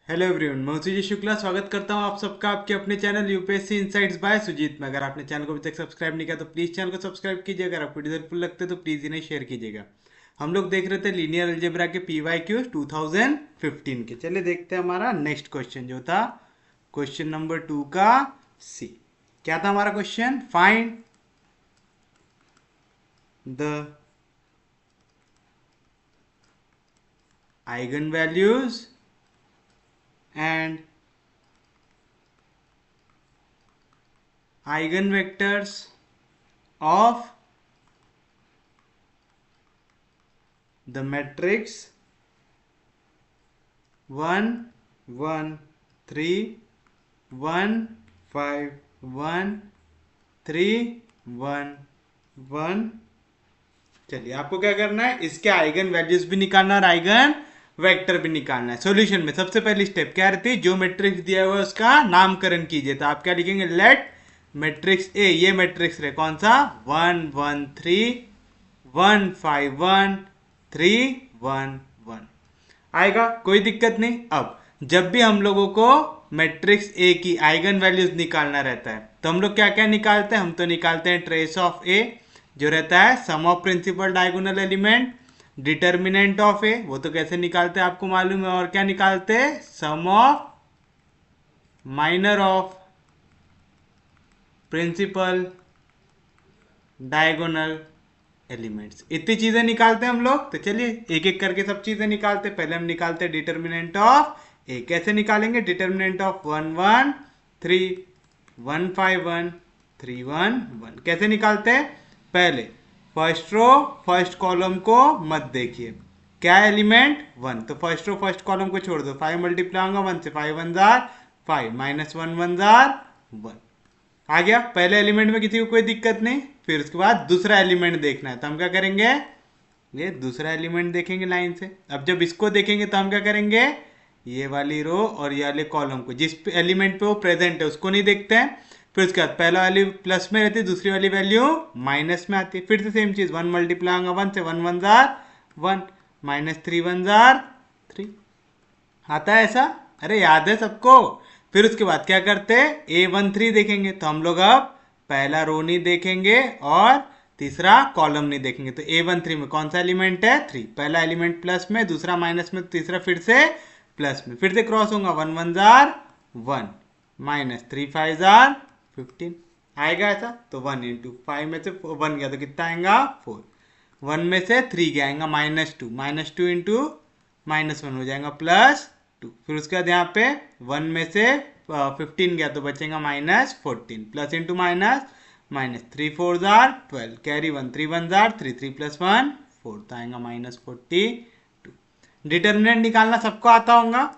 Hello everyone, मैं सुजीत शुक्ला स्वागत करता हूं आप सबका आपके अपने channel UPSC insights by Sujeet में। अगर आपने चैनल को अभी तक सब्सक्राइब नहीं किया तो प्लीज़ चैनल को सब्सक्राइब कीजिए। अगर आपको वीडियो हेल्पफुल लगते तो प्लीज़ इन्हें शेयर कीजिएगा। हम लोग देख रहे थे लीनियर अलजेब्रा के PYQ 2015 के। चलिए देखते हैं हमारा नेक्स्ट क्वेश्चन जो था क्वेश्चन नंबर 2 का सी। क्या था हमारा question? Find the eigen values and eigenvectors of the matrix 1 1 3 1 5 1 3 1 1। चलिए आपको क्या करना है, इसके आइगन वैल्यूज भी निकालना और आइगन वेक्टर भी निकालना है। सॉल्यूशन में सबसे पहली स्टेप क्या रहती है, जो मैट्रिक्स दिया हुआ है उसका नामकरण कीजिए। तो आप क्या लिखेंगे, लेट मैट्रिक्स ए, ये मैट्रिक्स रहे कौन सा, 1 1 3 1 5 1 3 1 1 आएगा, कोई दिक्कत नहीं। अब जब भी हम लोगों को मैट्रिक्स ए की आइगन वैल्यूज निकालना रहता है तो हम लोग क्या क्या निकालते हैं, हम तो निकालते हैं ट्रेस ऑफ ए जो रहता है sum of principal diagonal element, determinant of A वो तो कैसे निकालते हैं आपको मालूम है, और क्या निकालते हैं, sum of minor of principal diagonal elements. इतनी चीजें निकालते हैं हम लोग। तो चलिए एक एक करके सब चीजें निकालते हैं। पहले हम निकालते हैं डिटर्मिनेंट ऑफ ए। कैसे निकालेंगे, डिटर्मिनेंट ऑफ 1 1 3 1 5 1 3 1 1 कैसे निकालते हैं, पहले फर्स्ट रो फर्स्ट कॉलम को मत देखिए, क्या एलिमेंट 1, तो फर्स्ट रो फर्स्ट कॉलम को छोड़ दो। 5 मल्टीप्लाई होगा 1 से, 5 1 जार 5 माइनस 1 1 जार 1 आ गया। पहले एलिमेंट में किसी को कोई दिक्कत नहीं। फिर उसके बाद दूसरा एलिमेंट देखना है तो हम क्या करेंगे, ये दूसरा एलिमेंट देखेंगे लाइन से। अब जब इसको देखेंगे तो हम क्या करेंगे, ये वाली रो और ये वाले कॉलम को, जिस एलिमेंट पे वो प्रेजेंट है उसको नहीं देखते हैं। फिर उसके बाद पहला वैल्यू प्लस में रहती है, दूसरी वाली वैल्यू माइनस में आती है। फिर से सेम चीज, 1 मल्टीप्लाई होगा 1 से, 1 1 जार 1 माइनस 3 1 जार 3 आता है ऐसा, अरे याद है सबको। फिर उसके बाद क्या करते हैं, A13 देखेंगे तो हम लोग अब पहला रो नहीं देखेंगे और तीसरा कॉलम नहीं देखेंगे। तो A13 में कौन सा एलिमेंट है, 3, पहला एलिमेंट प्लस में, दूसरा माइनस में, तीसरा फिर से प्लस में। फिर से क्रॉस होगा, 1 1 जार 1 माइनस 3 5 जार 15 आएगा ऐसा। तो 1 इंटू 5 में से 1 गया तो कितना आएगा, 4। 1 में से 3 गया आएगा -2, -2 इंटू -1 हो जाएगा +2। फिर उसके बाद यहाँ पे 1 में से 15 गया तो बचेगा -14, plus into minus minus 3 4 jar 12, carry 1 3 1 jar 3 3 + 1 4 तो आएगा -42। डिटर्मिनेंट निकालना सबको आता होगा।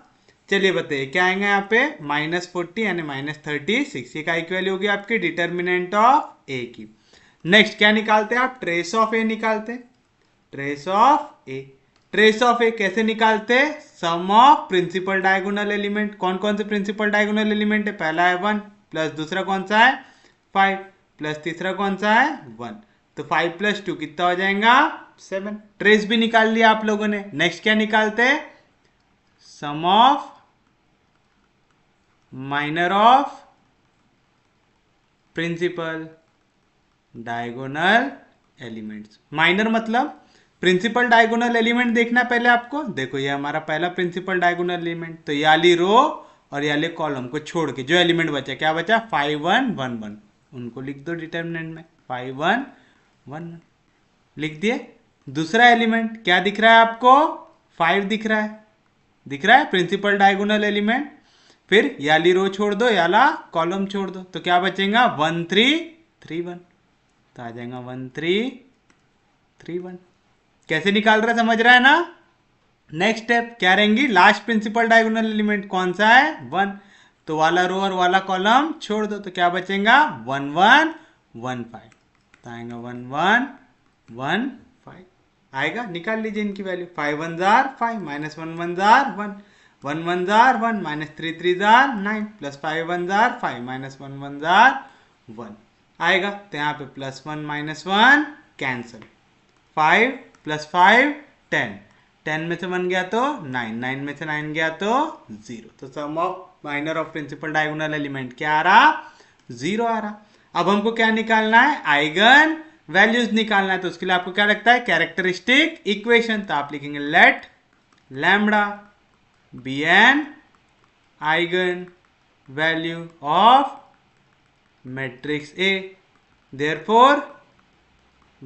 चलिए बताइए क्या आएगा यहाँ पे, -40 यानी -36, ये काय की वैल्यू होगी आपकी, डिटर्मिनेंट ऑफ ए की। नेक्स्ट क्या निकालते हैं आप, ट्रेस ऑफ ए निकालते हैं। Trace of A, trace of A कैसे निकालते हैं, sum of principal diagonal element. कौन कौन से प्रिंसिपल डायगोनल एलिमेंट है, पहला है 1 प्लस दूसरा कौन सा है 5 प्लस तीसरा कौन सा है 1, तो 5 + 2 कितना हो जाएगा 7। ट्रेस भी निकाल लिया आप लोगों ने। नेक्स्ट क्या निकालते हैं, sum of minor of principal diagonal elements. Minor मतलब प्रिंसिपल डायगोनल एलिमेंट देखना है पहले आपको। देखो ये हमारा पहला प्रिंसिपल डायगोनल एलिमेंट, तो ये वाली रो और ये वाले कॉलम को छोड़ के जो एलिमेंट बचा, क्या बचा, 5 1 1 1, उनको लिख दो डिटर्मिनेंट में, 5 1 1 1 लिख दिए। दूसरा एलिमेंट क्या दिख रहा है आपको, 5 दिख रहा है, दिख रहा है प्रिंसिपल डायगोनल एलिमेंट। फिर याली रो छोड़ दो, याला कॉलम छोड़ दो, तो क्या बचेगा 1 3 3 1, तो आ जाएगा 1 3 3 1। कैसे निकाल रहा है, समझ रहा है ना। नेक्स्ट स्टेप क्या रहेंगी, लास्ट प्रिंसिपल डायगोनल एलिमेंट कौन सा है 1, तो वाला रो और वाला कॉलम छोड़ दो, तो क्या बचेगा 1 1 1 5, तो आएगा 1 1 1 5 आएगा। निकाल लीजिए इनकी value, 5 1 jar 5 minus 1 1 jar 1 1 1 jar 1 minus 3 3 jar 9 plus 5 1 jar 5 minus 1 1 jar 1 आएगा। तो यहाँ पे +1 - 1 कैंसल, 5 + 5 10 10 में से 1 गया तो 9, 9 में से 9 गया तो 0। तो sum of minor of principal diagonal element क्या आ रहा, 0 आ रहा। अब हमको क्या निकालना है, आइगन वैल्यूज निकालना है। तो उसके लिए आपको क्या लगता है, कैरेक्टरिस्टिक इक्वेशन। तो आप लिखेंगे let lambda be an eigen value of matrix A, therefore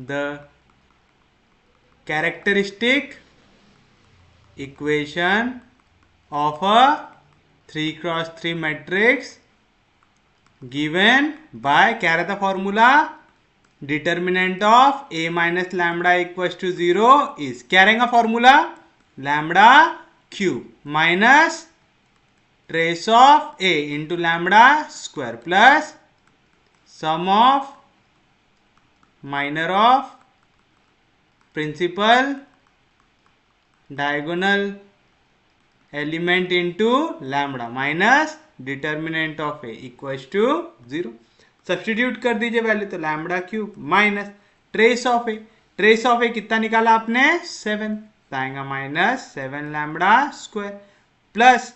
the characteristic equation of a 3x3 matrix given by क्या रहता formula, determinant of A minus lambda equals to 0 is, क्या रहेगा formula, lambda cube minus trace of A into lambda square plus sum of minor of principal diagonal element into lambda minus determinant of A equals to 0। Substitute कर दीजिए value, तो lambda cube minus trace of A, trace of A कितना निकाला आपने 7, आएगा minus 7 lambda square plus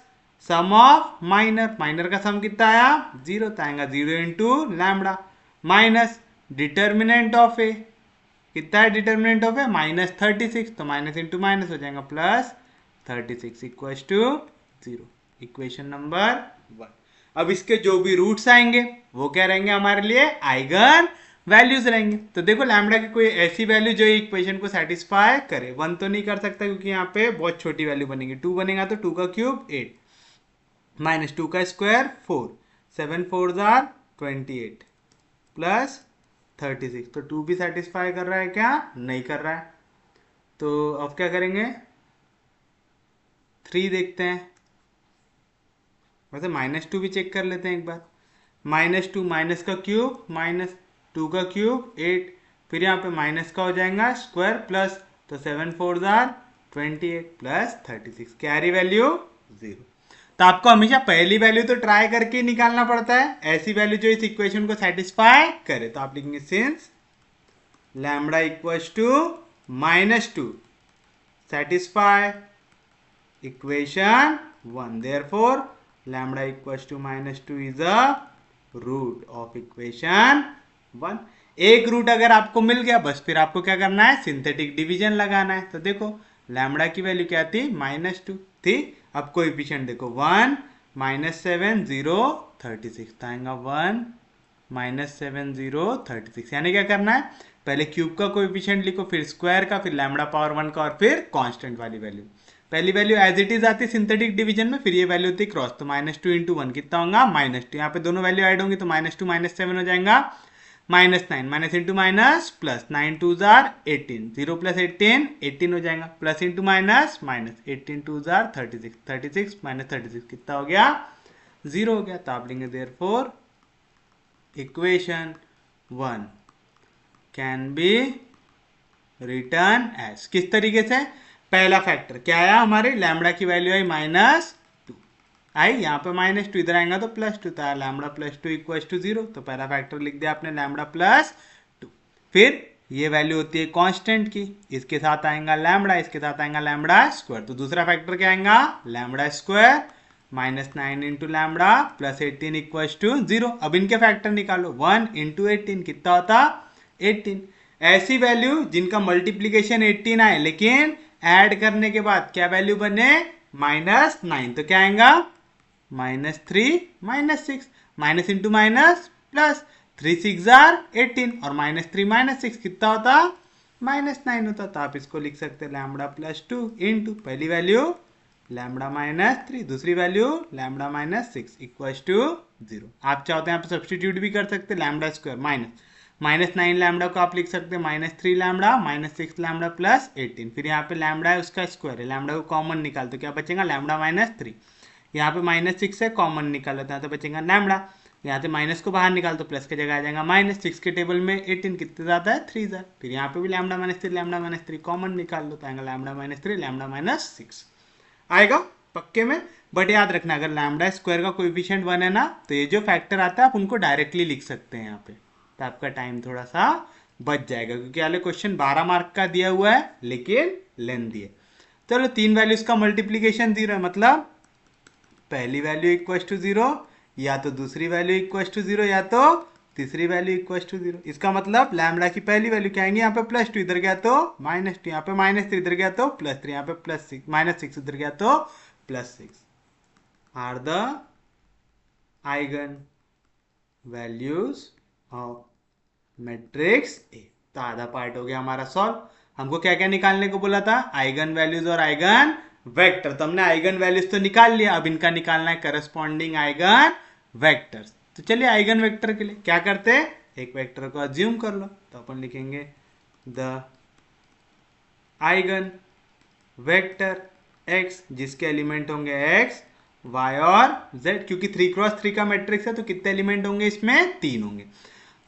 sum of minor, minor का sum कितना आया 0, आएगा 0 into lambda minus determinant of A, कितना है डिटर्मिनेंट ऑफ ए माइनस 36, तो माइनस इंटू माइनस हो जाएगा plus 36 equals to 0। Equation number 1। अब इसके जो भी रूट्स आएंगे वो क्या रहेंगे हमारे लिए, आइगन वैल्यूज रहेंगे। तो देखो लैम्बडा की कोई ऐसी वैल्यू जो इक्वेशन को सेटिस्फाई करे, 1 तो नहीं कर सकता क्योंकि यहाँ पे बहुत छोटी वैल्यू बनेगी, 2 बनेगा तो 2 का क्यूब 8 माइनस 2 का स्क्वायर 4, 7 4 आर 28 प्लस 36, तो 2 भी सेटिस्फाई कर रहा है क्या, नहीं कर रहा है। तो अब क्या करेंगे, 3 देखते हैं, वैसे -2 भी चेक कर लेते हैं एक बार, -2 माइनस का क्यूब माइनस 2 का क्यूब 8, फिर यहाँ पे माइनस का हो जाएगा स्क्वायर प्लस, तो 7 4 आर 28 प्लस 36, कैरी वैल्यू 0। तो आपको हमेशा पहली वैल्यू तो ट्राई करके निकालना पड़ता है, ऐसी वैल्यू जो इस इक्वेशन को सेटिस्फाई करे। तो आप लिखेंगे since lambda equals to -2 satisfy equation 1, therefore lambda equals to -2 is a root of equation 1। एक रूट अगर आपको मिल गया बस फिर आपको क्या करना है, सिंथेटिक डिवीजन लगाना है। तो देखो लैम्बडा की वैल्यू क्या थी, -2 थी। अब कोएफिशिएंट देखो 1 -7 0 36, आएगा 1 -7 0 36, यानी क्या करना है, पहले क्यूब का कोएफिशिएंट लिखो, फिर स्क्वायर का, फिर लैम्बडा पावर 1 का, और फिर कांस्टेंट वाली वैल्यू। पहली वैल्यू एज इट इज आती सिंथेटिक डिवीजन में, फिर ये वैल्यू होती क्रॉस, तो -2 इंटू 1 कितना होगा -2, यहाँ पे दोनों वैल्यू ऐड होंगी तो -2 -7 हो जाएगा -9, minus into minus plus, 9 2 are 18, 0 plus 18 18 हो जाएगा, plus into minus minus, 18 2 are 36, 36 minus 36 कितना हो गया 0 हो गया। तो आप लेंगे therefore equation 1 can be written as, किस तरीके से, पहला फैक्टर क्या आया हमारे, लैम्बडा की वैल्यू आई -2 आई, यहाँ पे -2 इधर आएगा तो +2, था लैम्बडा +2 इक्वल्स टू 0, तो पहला फैक्टर लिख दिया आपने लैम्बडा +2। फिर ये वैल्यू होती है कांस्टेंट की, इसके साथ आएगा लैम्बडा, इसके साथ आएगा लैम्बडा स्क्वायर, तो दूसरा फैक्टर क्या आएगा lambda square -9 into lambda plus 18 equals to 0। अब इनके फैक्टर निकालो, 1 इंटू 18 कितना होता 18। ऐसी वैल्यू जिनका मल्टीप्लीकेशन 18 आए लेकिन ऐड करने के बाद क्या वैल्यू बने -9, तो क्या आएगा -3 -6, minus into minus plus, 3 6 are 18 और -3 -6 कितना होता -9 होता। तो आप इसको लिख सकते हैं लैम्बडा +2 इंटू पहली वैल्यू लैम्बडा -3, दूसरी वैल्यू लैम्बडा -6 इक्वल्स टू 0। आप चाहते हैं यहाँ पे सब्सटीट्यूट भी कर सकते हैं, लैम्बडा स्क्वायर -9 लैम्बडा को आप लिख सकते हैं -3 लैम्बडा -6 लैम्बडा प्लस 18, फिर यहाँ पे लैम्बडा है उसका स्क्वायर है, लैम्बडा को कॉमन निकाल तो क्या बचेगा लैम्बडा -3, यहाँ पे -6 है कॉमन निकाल लेते हैं तो बचेगा लैम्बडा, यहाँ से माइनस को बाहर निकाल तो प्लस की जगह आ जाएगा -6 के टेबल में 18 कितने ज़्यादा है 3 ज़्यादा, फिर यहाँ पे भी लैम्बडा -3 कॉमन निकाल लो तो आएगा लैम्बडा -3 लैम्बडा -6 आएगा पक्के में। बट याद रखना अगर लैम्बडा स्क्वायर का कोएफिशिएंट 1 है ना तो ये जो फैक्टर आता है आप उनको डायरेक्टली लिख सकते हैं यहाँ पे, तो आपका टाइम थोड़ा सा बच जाएगा क्योंकि वाले क्वेश्चन 12 मार्क का दिया हुआ है लेकिन लेंथी है। चलो 3 वैल्यूज का मल्टीप्लीकेशन 0 है, मतलब पहली वैल्यू इक्वल टू 0, या तो दूसरी वैल्यू इक्वल टू 0, या तो तीसरी वैल्यू इक्वल टू 0। इसका मतलब लैम्बडा की पहली वैल्यू क्या आएंगी, यहाँ पे +2 इधर गया तो -2, यहाँ पे -3 इधर गया तो +3, यहाँ पे -6 इधर गया तो +6 are the eigen values of matrix A. तो आधा पार्ट हो गया हमारा सॉल्व। हमको क्या क्या निकालने को बोला था, आइगन वैल्यूज और आइगन वेक्टर। तो हमने आइगन वैल्यूज तो निकाल लिया, अब इनका निकालना है करस्पॉन्डिंग आइगन वेक्टर्स। तो चलिए आइगन वेक्टर के लिए क्या करते हैं, एक वेक्टर को अज्यूम कर लो। तो अपन लिखेंगे द आइगन वेक्टर x, जिसके एलिमेंट होंगे x, y और z। क्योंकि 3x3 का मैट्रिक्स है तो कितने एलिमेंट होंगे इसमें, 3 होंगे।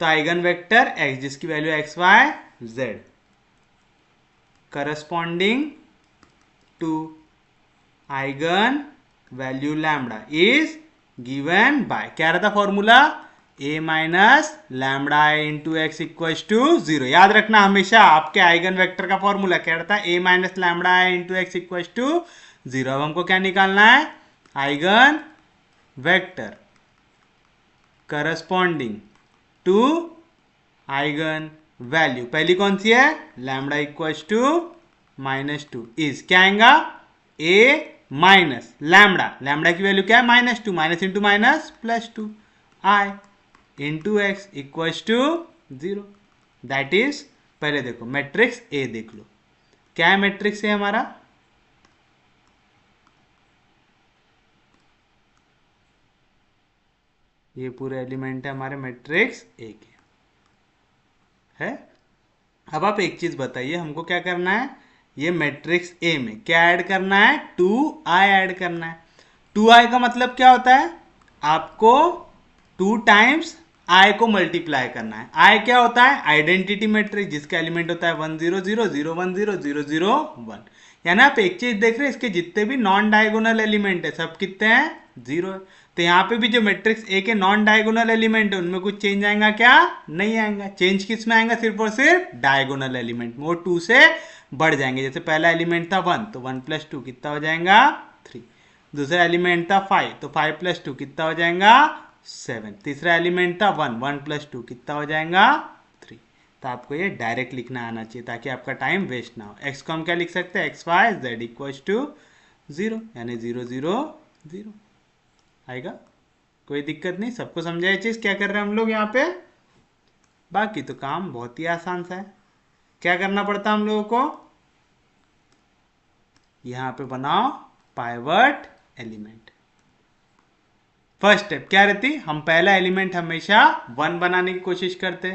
तो आइगन वेक्टर x जिसकी value x, y, z corresponding to eigen value lambda is given by, क्या रहता formula, a minus lambda into x equal to 0। याद रखना हमेशा आपके आइगन वेक्टर का फॉर्मूला क्या रहता है, a minus lambda into x equal to 0। अब हमको क्या निकालना है, eigen vector corresponding to eigen value. पहली कौन सी है, लैम्बडा इक्वल टू -2 इज क्या आएगा, a माइनस लैम्बडा, लैम्बडा की वैल्यू क्या है -2, minus into minus +2 i into x equal to 0। That is, पहले देखो मैट्रिक्स ए देख लो, क्या है मैट्रिक्स ए हमारा, ये पूरे एलिमेंट है हमारे मैट्रिक्स ए के है। अब आप एक चीज बताइए, हमको क्या करना है, ये मैट्रिक्स ए में क्या ऐड करना है, 2i ऐड करना है। 2i का मतलब क्या होता है, आपको 2 टाइम्स i को मल्टीप्लाई करना है। i क्या होता है, आइडेंटिटी मैट्रिक्स जिसका एलिमेंट होता है 1 0 0 0 1 0 0 0 1। यानी आप एक चीज देख रहे हैं, इसके जितने भी नॉन डायगोनल एलिमेंट है सब कितने हैं, 0 है। तो यहाँ पे भी जो मैट्रिक्स ए के नॉन डायगोनल एलिमेंट है उनमें कुछ चेंज आएगा क्या, नहीं आएगा। चेंज किस में आएगा, सिर्फ और सिर्फ डायगोनल एलिमेंट में, वो 2 से बढ़ जाएंगे। जैसे पहला एलिमेंट था 1 तो 1 + 2 कितना हो जाएगा, 3। दूसरा एलिमेंट था 5 तो 5 + 2 कितना हो जाएगा, 7। तीसरा एलिमेंट था 1 1 + 2 कितना हो जाएगा, 3। तो आपको ये डायरेक्ट लिखना आना चाहिए ताकि आपका टाइम वेस्ट ना हो। एक्स को हम क्या लिख सकते हैं, x y z equal to 0, यानी 0 0 0 आएगा। कोई दिक्कत नहीं, सबको समझा ये चीज, क्या कर रहे हैं हम लोग यहाँ पे। बाकी तो काम बहुत ही आसान सा है। क्या करना पड़ता है हम लोगों को, यहाँ पे बनाओ पाइवट एलिमेंट। फर्स्ट स्टेप क्या रहती, हम पहला एलिमेंट हमेशा 1 बनाने की कोशिश करते,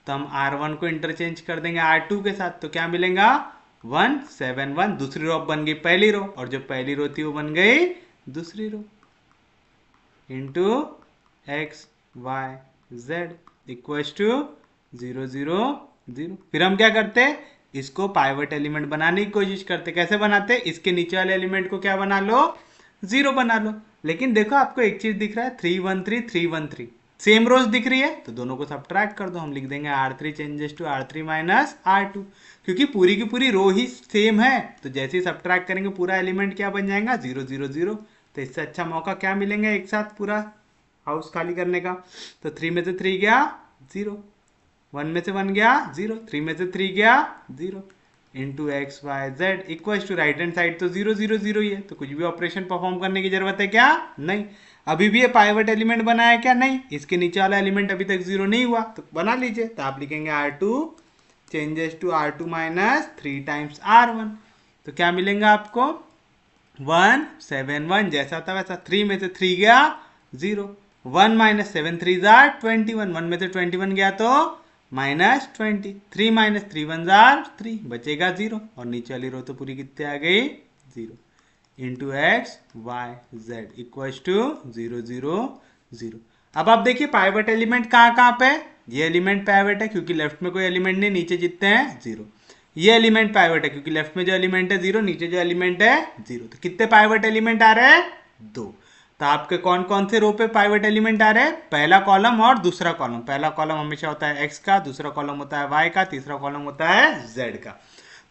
तो हम r1 को इंटरचेंज कर देंगे r2 के साथ, तो क्या मिलेगा 1 7 1। दूसरी रो बन गई पहली रो, और जो पहली रो थी वो बन गई दूसरी row, into x y z equal to 0 0 0। फिर हम क्या करते, इसको पाइवट एलिमेंट बनाने की कोशिश करते। कैसे बनाते, इसके नीचे वाले एलिमेंट को क्या बना लो, 0 बना लो। लेकिन देखो आपको एक चीज दिख रहा है, 3 1 3 3 1 3 सेम रोज दिख रही है, तो दोनों को सब्ट्रैक्ट कर दो। हम लिख देंगे r3 changes to r3 minus r2, क्योंकि पूरी की पूरी रो ही सेम है, तो जैसे ही सब्ट्रैक्ट करेंगे पूरा एलिमेंट क्या बन जाएगा, 0 0 0। तो इससे अच्छा मौका क्या मिलेंगे एक साथ पूरा हाउस खाली करने का। तो 3 में से 3 गया 0, 1 में से 1 गया 0, 3 में से 3 गया 0, into x y z equal to right hand side तो 0 0 0 ही है, तो कुछ भी ऑपरेशन परफॉर्म करने की जरूरत है क्या, नहीं। अभी भी ये पाइवट एलिमेंट बनाया क्या, नहीं। इसके नीचे वाला एलिमेंट अभी तक 0 नहीं हुआ, तो बना लीजिए। तो आप लिखेंगे r2 changes to r2 minus 3 times r1, तो क्या मिलेगा आपको 1 7 1, जैसा था वैसा। 3 में से 3 गया 0, 1 माइनस 7 3 जार 21, 1 में से 21 गया तो -20, 3 माइनस 3 1 जार 3, बचेगा 0, और नीचे वाली रो तो पूरी कितने आ गई 0, into x y z equal to 0 0 0। अब आप देखिए पाइवट एलिमेंट कहाँ कहाँ पे, ये एलिमेंट पाइवट है क्योंकि लेफ्ट में कोई एलिमेंट नहीं, नीचे जितने हैं 0। ये एलिमेंट पाइवट है क्योंकि लेफ्ट में जो एलिमेंट है 0, नीचे जो एलिमेंट है 0। तो कितने पाइवट एलिमेंट आ रहे हैं, 2। तो आपके कौन कौन से रो पे पाइवट एलिमेंट आ रहे हैं, पहला कॉलम और दूसरा कॉलम। पहला कॉलम हमेशा होता है x का, दूसरा कॉलम होता है y का, तीसरा कॉलम होता है z का।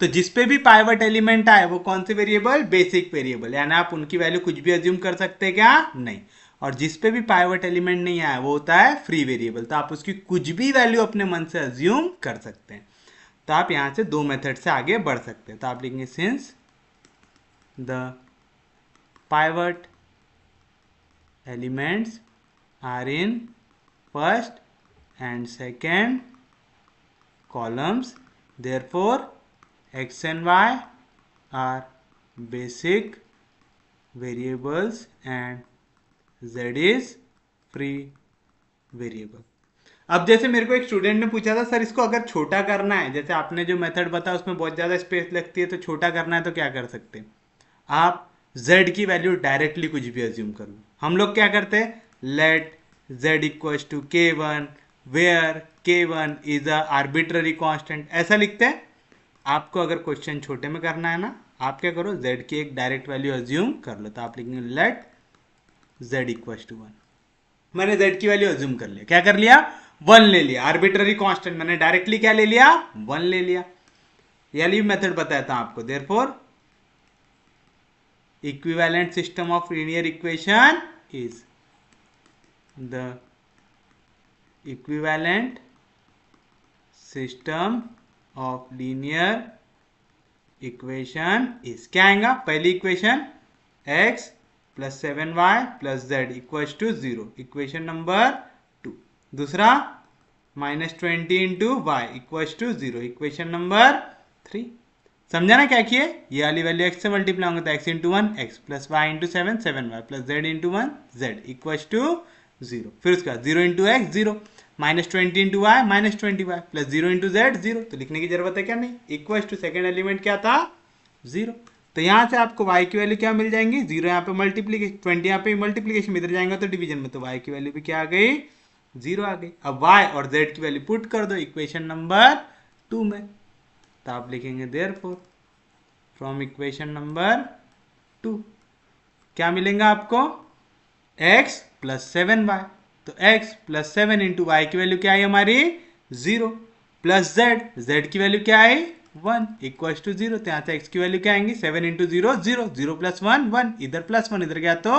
तो जिस पे भी पाइवट एलिमेंट आए वो कौन से वेरिएबल, बेसिक वेरिएबल, यानी आप उनकी वैल्यू कुछ भी अज्यूम कर सकते हैं क्या, नहीं। और जिस पे भी पाइवट एलिमेंट नहीं आया वो होता है फ्री वेरिएबल, तो आप उसकी कुछ भी वैल्यू अपने मन से अज्यूम कर सकते हैं। तो आप यहां से दो मेथड से आगे बढ़ सकते हैं। तो आप लिखेंगे since the pivot elements are in first and second columns, therefore x and y are basic variables and z is free variable. अब जैसे मेरे को एक स्टूडेंट ने पूछा था सर इसको अगर छोटा करना है, जैसे आपने जो मेथड बताया उसमें बहुत ज़्यादा स्पेस लगती है, तो छोटा करना है तो क्या कर सकते हैं आप, z की वैल्यू डायरेक्टली कुछ भी अज्यूम कर लो। हम लोग क्या करते हैं, let z equals to k1 where k1 is a arbitrary constant, ऐसा लिखते हैं। आपको अगर क्वेश्चन छोटे में करना है ना, आप क्या करो, z की एक डायरेक्ट वैल्यू अज्यूम कर लो। तो आप लिखेंगे लेट z इक्वल्स टू 1, मैंने z की वैल्यू अज्यूम कर लिया, क्या कर लिया, 1 ले लिया, आर्बिट्ररी कांस्टेंट मैंने डायरेक्टली क्या ले लिया, 1 ले लिया। यही मेथड बताया था आपको। Therefore equivalent system of linear equation is the equivalent system of linear equation is, क्या आएगा, पहली equation x plus 7y plus z equals to 0, equation number 2। दूसरा -20 into y equals to 0, equation number 3। समझा ना क्या किए, ये वाली वैल्यू x से मल्टीप्लाई होंगे तो x into 1 x plus y into 7 7y plus z into 1 z equals to 0। फिर उसका 0 into x 0, -20 into y -20y plus 0 into z 0, तो लिखने की जरूरत है क्या, नहीं, इक्वल्स टू सेकेंड एलिमेंट क्या था 0। तो यहाँ से आपको y की वैल्यू क्या मिल जाएंगी, 0 यहाँ पे मल्टीप्लीकेशन, 20 यहाँ पे मल्टीप्लीकेशन में, इधर जाएंगे तो डिवीजन में, तो y की वैल्यू भी क्या आ गई, 0 आ गई। अब y और z की वैल्यू पुट कर दो इक्वेशन नंबर 2 में, तो आप लिखेंगे देयरफॉर फ्रॉम इक्वेशन नंबर 2 क्या मिलेगा आपको, x प्लस 7y, तो x प्लस 7 इंटू वाई की वैल्यू क्या आई हमारी 0, प्लस z की वैल्यू क्या आई 1 इक्वल्स टू 0, तो यहाँ से x की वैल्यू क्या आएंगी, 7 इंटू 0 0, 0 प्लस 1 1, इधर प्लस 1 इधर गया तो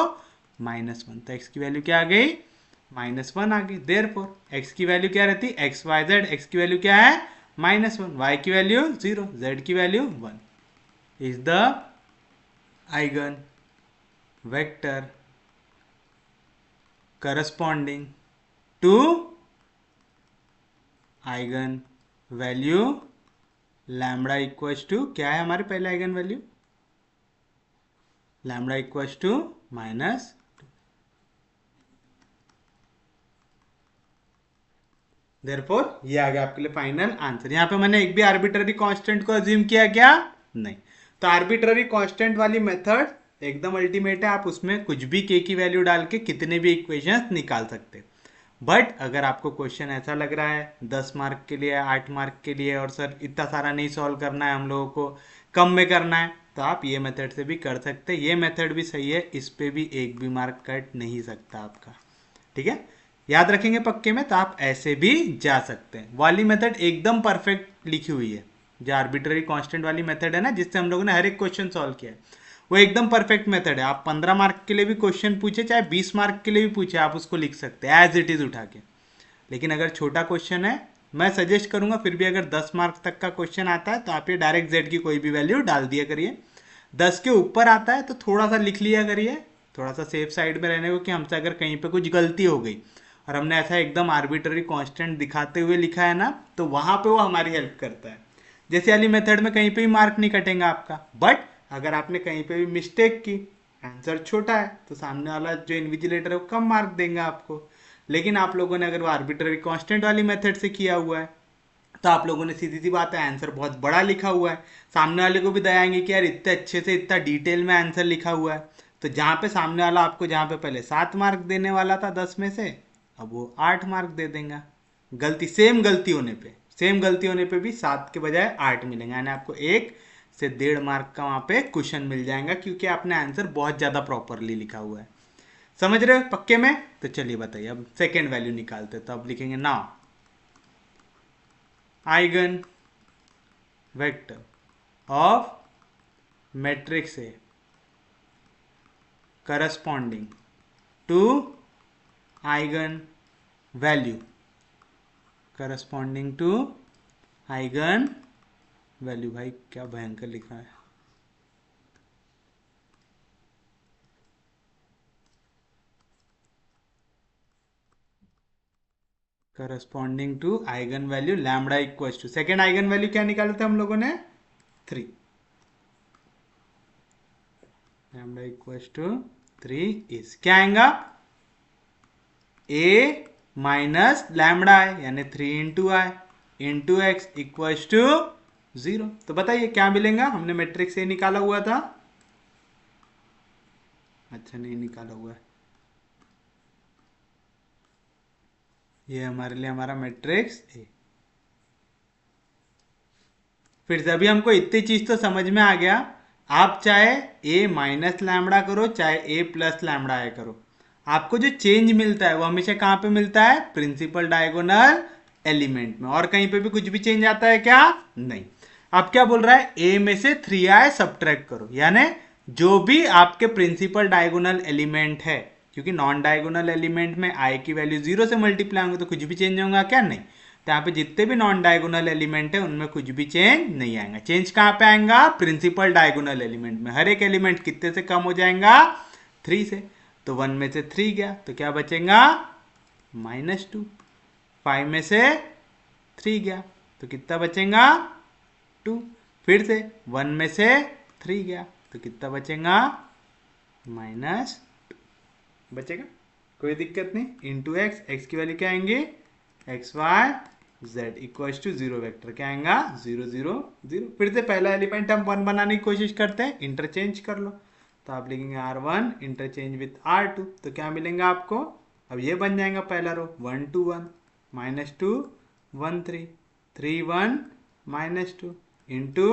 -1, तो x की वैल्यू क्या आ गई -1 आ गई। देयरफॉर x की वैल्यू क्या रहती, x y z, x की वैल्यू क्या है -1, y की वैल्यू 0, z की value 1 is the eigen vector corresponding to eigen value lambda equals to, क्या है हमारे पहले eigen value, lambda equals to -2। Therefore ये आ गया आपके लिए फाइनल आंसर। यहाँ पे मैंने एक भी आर्बिट्ररी कांस्टेंट को अज्यूम किया क्या, नहीं। तो आर्बिट्ररी कांस्टेंट वाली मेथड एकदम अल्टीमेट है, आप उसमें कुछ भी k की वैल्यू डाल के कितने भी इक्वेशंस निकाल सकते हैं। बट अगर आपको क्वेश्चन ऐसा लग रहा है 10 मार्क के लिए 8 मार्क के लिए और सर इतना सारा नहीं सॉल्व करना है, हम लोगों को कम में करना है, तो आप ये मेथड से भी कर सकते हैं। ये मेथड भी सही है, इस पे भी एक भी मार्क कट नहीं सकता आपका, ठीक है, याद रखेंगे पक्के में। तो आप ऐसे भी जा सकते हैं। वाली मेथड एकदम परफेक्ट लिखी हुई है, जो आर्बिट्ररी कांस्टेंट वाली मेथड है ना, जिससे हम लोगों ने हर एक क्वेश्चन सॉल्व किया है, वो एकदम परफेक्ट मेथड है। आप 15 मार्क के लिए भी क्वेश्चन पूछे, चाहे 20 मार्क के लिए भी पूछे, आप उसको लिख सकते हैं एज इट इज उठा के। लेकिन अगर छोटा क्वेश्चन है, मैं सजेस्ट करूंगा फिर भी, अगर 10 मार्क्स तक का क्वेश्चन आता है तो आप ये डायरेक्ट जेड की कोई भी वैल्यू डाल दिया करिए। 10 के ऊपर आता है तो थोड़ा सा लिख लिया करिए, थोड़ा सा सेफ साइड में रहने को, कि हमसे अगर कहीं पे कुछ गलती हो गई और हमने ऐसा एकदम आर्बिट्ररी कांस्टेंट दिखाते हुए लिखा है ना, तो वहां पे वो हमारी हेल्प करता है। जैसे वाली मेथड में कहीं पे भी मार्क नहीं कटेगा आपका, बट अगर आपने कहीं पे भी मिस्टेक की, आंसर छोटा है, तो सामने वाला जो इन्विजिलेटर है वो कम मार्क देंगे आपको। लेकिन आप लोगों ने अगर वो आर्बिट्ररी कांस्टेंट वाली मेथड से किया हुआ है, तो आप लोगों ने सीधी सी बात है आंसर बहुत बड़ा लिखा हुआ है, सामने वाले को भी दया आएंगे कि यार इतने अच्छे से इतना डिटेल में आंसर लिखा हुआ है। तो जहाँ पे सामने वाला आपको, जहाँ पे पहले 7 मार्क देने वाला था 10 में से, अब वो 8 मार्क दे देगा। गलती सेम गलती होने पे भी 7 के बजाय 8 मिलेगा, यानी आपको 1 से 1.5 मार्क का वहाँ पे क्वेश्चन मिल जाएगा, क्योंकि आपने आंसर बहुत ज़्यादा प्रॉपरली लिखा हुआ है। समझ रहे हो पक्के में? तो चलिए बताइए, अब सेकेंड वैल्यू निकालते हैं। तो अब लिखेंगे now eigen vector of matrix A corresponding to eigen value corresponding to eigen value. भाई क्या भयंकर लिखा है। Corresponding to eigen value lambda equals to, second eigen value क्या निकाले थे हम लोगों ने 3, लैम्बडा इक्वल्स टू 3 इज क्या आएगा ए माइनस लैम्बडा है यानी 3 into I into x equals to 0। तो बताइए क्या मिलेगा, हमने मैट्रिक्स ए निकाला हुआ था, अच्छा नहीं निकाला हुआ है, ये हमारे लिए हमारा मैट्रिक्स ए। फिर से अभी हमको इतनी चीज तो समझ में आ गया, आप चाहे ए माइनस लैम्बडा करो चाहे ए प्लस लैम्बडा ए करो, आपको जो चेंज मिलता है वो हमेशा कहां पे मिलता है, प्रिंसिपल डायगोनल एलिमेंट में। और कहीं पे भी कुछ भी चेंज आता है क्या, नहीं। अब क्या बोल रहा है, ए में से 3i सब्ट्रैक्ट करो, यानी जो भी आपके प्रिंसिपल डायगोनल एलिमेंट है, क्योंकि नॉन डायगोनल एलिमेंट में आई की वैल्यू 0 से मल्टीप्लाई होंगे तो कुछ भी चेंज होगा क्या, नहीं। तो यहाँ पे जितने भी नॉन डायगोनल एलिमेंट है उनमें कुछ भी चेंज नहीं आएगा। चेंज कहाँ पे आएगा, प्रिंसिपल डायगोनल एलिमेंट में। हर एक एलिमेंट कितने से कम हो जाएगा, 3 से। तो 1 में से 3 गया तो क्या बचेगा -2, 5 में से 3 गया तो कितना बचेगा 2, फिर से 1 में से 3 गया तो कितना बचेगा -2 बचेगा, कोई दिक्कत नहीं। इंटू एक्स, एक्स की वैल्यू क्या आएंगे x y z equals to 0 vector क्या आएगा 0 0 0। फिर से पहला एलिमेंट हम 1 बनाने की कोशिश करते हैं, इंटरचेंज कर लो, तो आप लिखेंगे R1 इंटरचेंज विथ R2 तो क्या मिलेगा आपको, अब ये बन जाएगा पहला row 1 2 1 -2 1 3 3 1 -2 into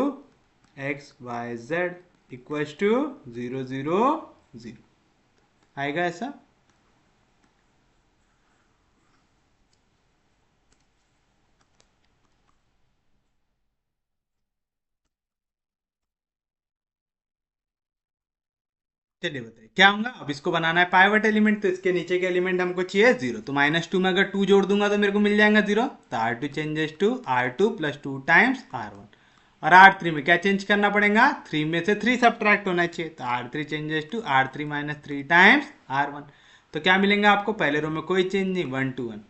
x y z equals to 0 0 0 आएगा ऐसा। चलिए बताइए क्या होगा, अब इसको बनाना है पाइवट एलिमेंट, तो इसके नीचे के एलिमेंट हमको चाहिए 0, तो -2 में अगर 2 जोड़ दूंगा तो मेरे को मिल जाएगा 0, तो R2 changes to R2 plus 2 times R1। और R3 में क्या चेंज करना पड़ेगा, 3 में से 3 सब्ट्रैक्ट होना चाहिए, तो R3 changes to R3 minus 3 times R1। तो क्या मिलेगा आपको, पहले रो में कोई चेंज नहीं, 1 2 1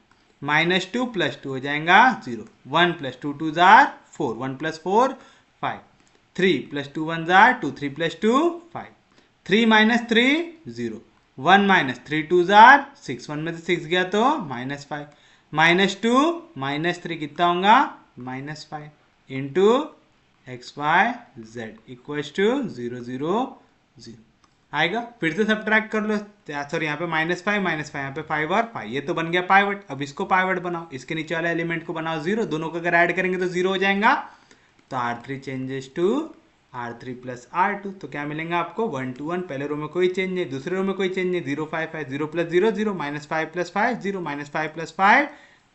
-2 प्लस 2 हो जाएगा 0, 1 plus 2 2 jar 4, 1 plus 4 5, 3 plus 2 1 jar 2, 3 plus 2 5, 3 minus 3 0, 1 minus 3 2 jar 6, 1 में से 6 गया तो -5, -2 -3 कितना होगा -5 into x y z equals to 0 0 0 आएगा। फिर से सब्ट्रैक्ट कर लो, सॉरी यहाँ पे -5 यहाँ पे 5 और 5, ये तो बन गया पाइवट। अब इसको पाइवट बनाओ, इसके नीचे वाले एलिमेंट को बनाओ 0, दोनों को अगर ऐड करेंगे तो 0 हो जाएगा, तो R3 changes to R3 plus R2 तो क्या मिलेगा आपको 1 2 1, पहले रो में कोई चेंज नहीं, दूसरे रो में कोई चेंज नहीं, 0 5 5, 0 plus 0 0, -5 plus 5 0, -5 plus 5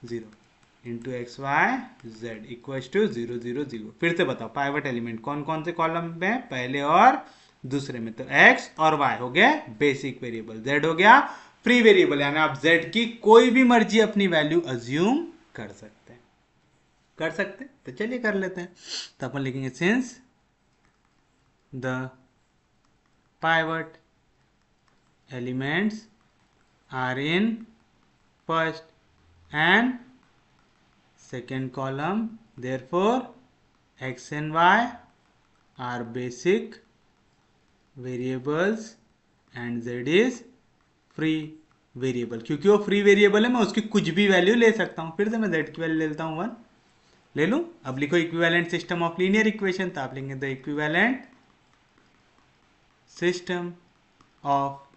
0 into x y z equals to 0 0 0। फिर से बताओ पाइवट एलिमेंट कौन कौन से कॉलम में, पहले और दूसरे में, तो x और y हो गए बेसिक वेरिएबल, z हो गया फ्री वेरिएबल, यानी आप z की कोई भी मर्जी अपनी वैल्यू अज्यूम कर सकते हैं, तो चलिए कर लेते हैं। तो अपन लिखेंगे since the pivot elements are in first and second column therefore x and y are basic variables and z is free variable, क्योंकि वो फ्री वेरिएबल है मैं उसकी कुछ भी वैल्यू ले सकता हूँ। फिर से मैं z की वैल्यू ले लेता हूँ 1 ले लूँ। अब लिखो equivalent system of linear equation, तो आप लिखेंगे the equivalent system of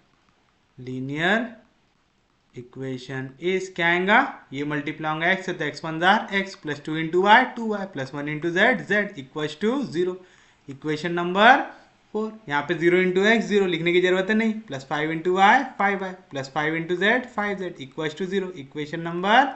linear equation is क्या आएगा, ये मल्टीप्लाई होगा x से, तो x 1 जार x plus 2 into y 2y plus 1 into z z equals to 0। Equation number 4, यहाँ पे 0 इंटू एक्स 0 लिखने की जरूरत है नहीं, plus 5 into y 5y plus 5 into z 5z equals to 0। Equation number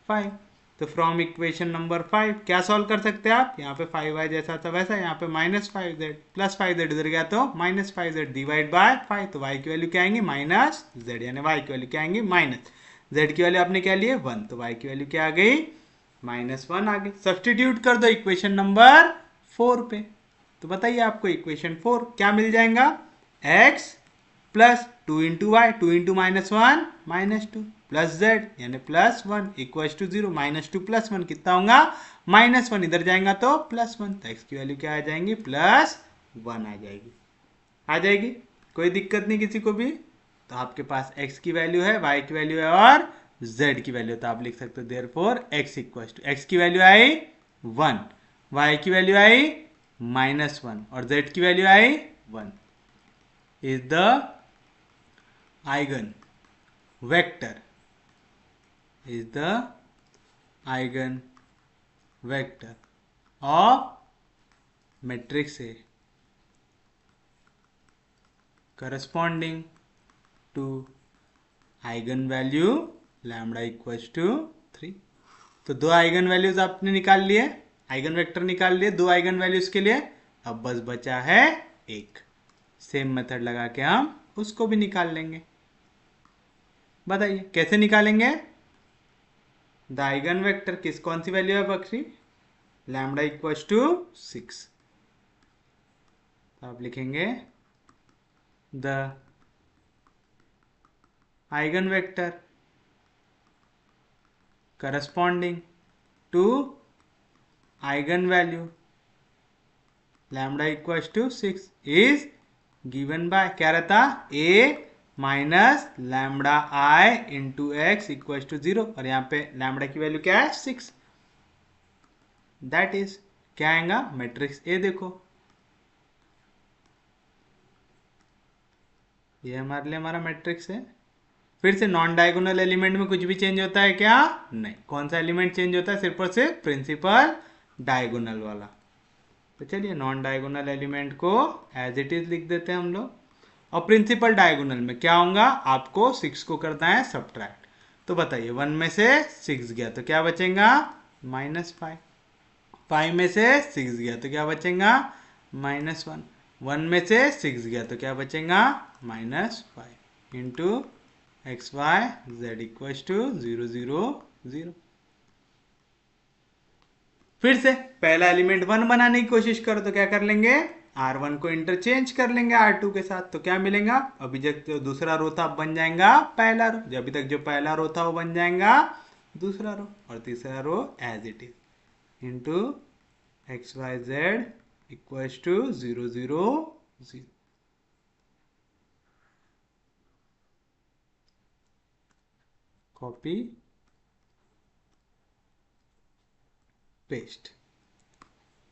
5 तो फ्रॉम इक्वेशन नंबर 5 क्या सॉल्व कर सकते हैं आप, यहाँ पे 5y जैसा था वैसा, यहाँ पे -5z प्लस 5z इधर गया तो -5z डिवाइड बाय 5, तो y की वैल्यू क्या आएंगी -z, यानी y की वैल्यू क्या आएंगी माइनस, z की वैल्यू आपने क्या लिए 1, तो y की वैल्यू क्या आ गई -1 आ गई। सब्सटीट्यूट कर दो इक्वेशन नंबर 4 पे, तो बताइए आपको इक्वेशन 4 क्या मिल जाएगा, x plus 2 into y, 2 into -1 -2 plus z यानी +1 इक्वल टू 0, -2 प्लस 1 कितना होगा -1, इधर जाएगा तो +1, तो x की वैल्यू क्या आ जाएंगी +1 आ जाएगी, आ जाएगी, कोई दिक्कत नहीं किसी को भी। तो आपके पास x की वैल्यू है, y की वैल्यू है और z की वैल्यू, तो आप लिख सकते हो therefore x equal to, x की वैल्यू आई 1, y की वैल्यू आई -1 और z की वैल्यू आई 1 is the eigen vector, is the eigen vector of matrix A corresponding to eigen value lambda equals to 3। तो दो आइगन वैल्यूज आपने निकाल लिए, आइगन वेक्टर निकाल लिए दो आइगन वैल्यूज के लिए, अब बस बचा है एक, सेम मेथड लगा के हम उसको भी निकाल लेंगे। बताइए कैसे निकालेंगे, द आइगन वेक्टर किस कौन सी वैल्यू है बख्शी, लैम्बडा इक्वल्स टू 6, तो आप लिखेंगे the eigen vector corresponding to eigen value lambda equals to 6 is given by क्या रहता, a minus lambda I into x equal to 0, और यहाँ पे लैम्बडा की वैल्यू क्या है 6, दैट इज क्या आएगा मैट्रिक्स ए। देखो ये हमारे लिए हमारा मैट्रिक्स है। फिर से नॉन डायगोनल एलिमेंट में कुछ भी चेंज होता है क्या, नहीं, कौन सा एलिमेंट चेंज होता है, सिर्फ और सिर्फ प्रिंसिपल डायगोनल वाला। तो चलिए नॉन डायगोनल एलिमेंट को एज इट इज लिख देते हैं हम लोग, और प्रिंसिपल डायगोनल में क्या होगा, आपको 6 को करना है सब्ट्रैक्ट। तो बताइए 1 में से 6 गया तो क्या बचेगा -5, 5 में से 6 गया तो क्या बचेगा -1, 1 में से 6 गया तो क्या बचेगा -5 into x y z equal to 0 0 0। फिर से पहला एलिमेंट 1 बनाने की कोशिश करो तो क्या कर लेंगे, R1 को इंटरचेंज कर लेंगे R2 के साथ, तो क्या मिलेगा, अभी जो दूसरा रो था बन जाएगा पहला रो, अभी तक जो पहला रो था वो बन जाएगा दूसरा रो, और तीसरा row as it is into x y z equal to 0 0 0। Copy paste.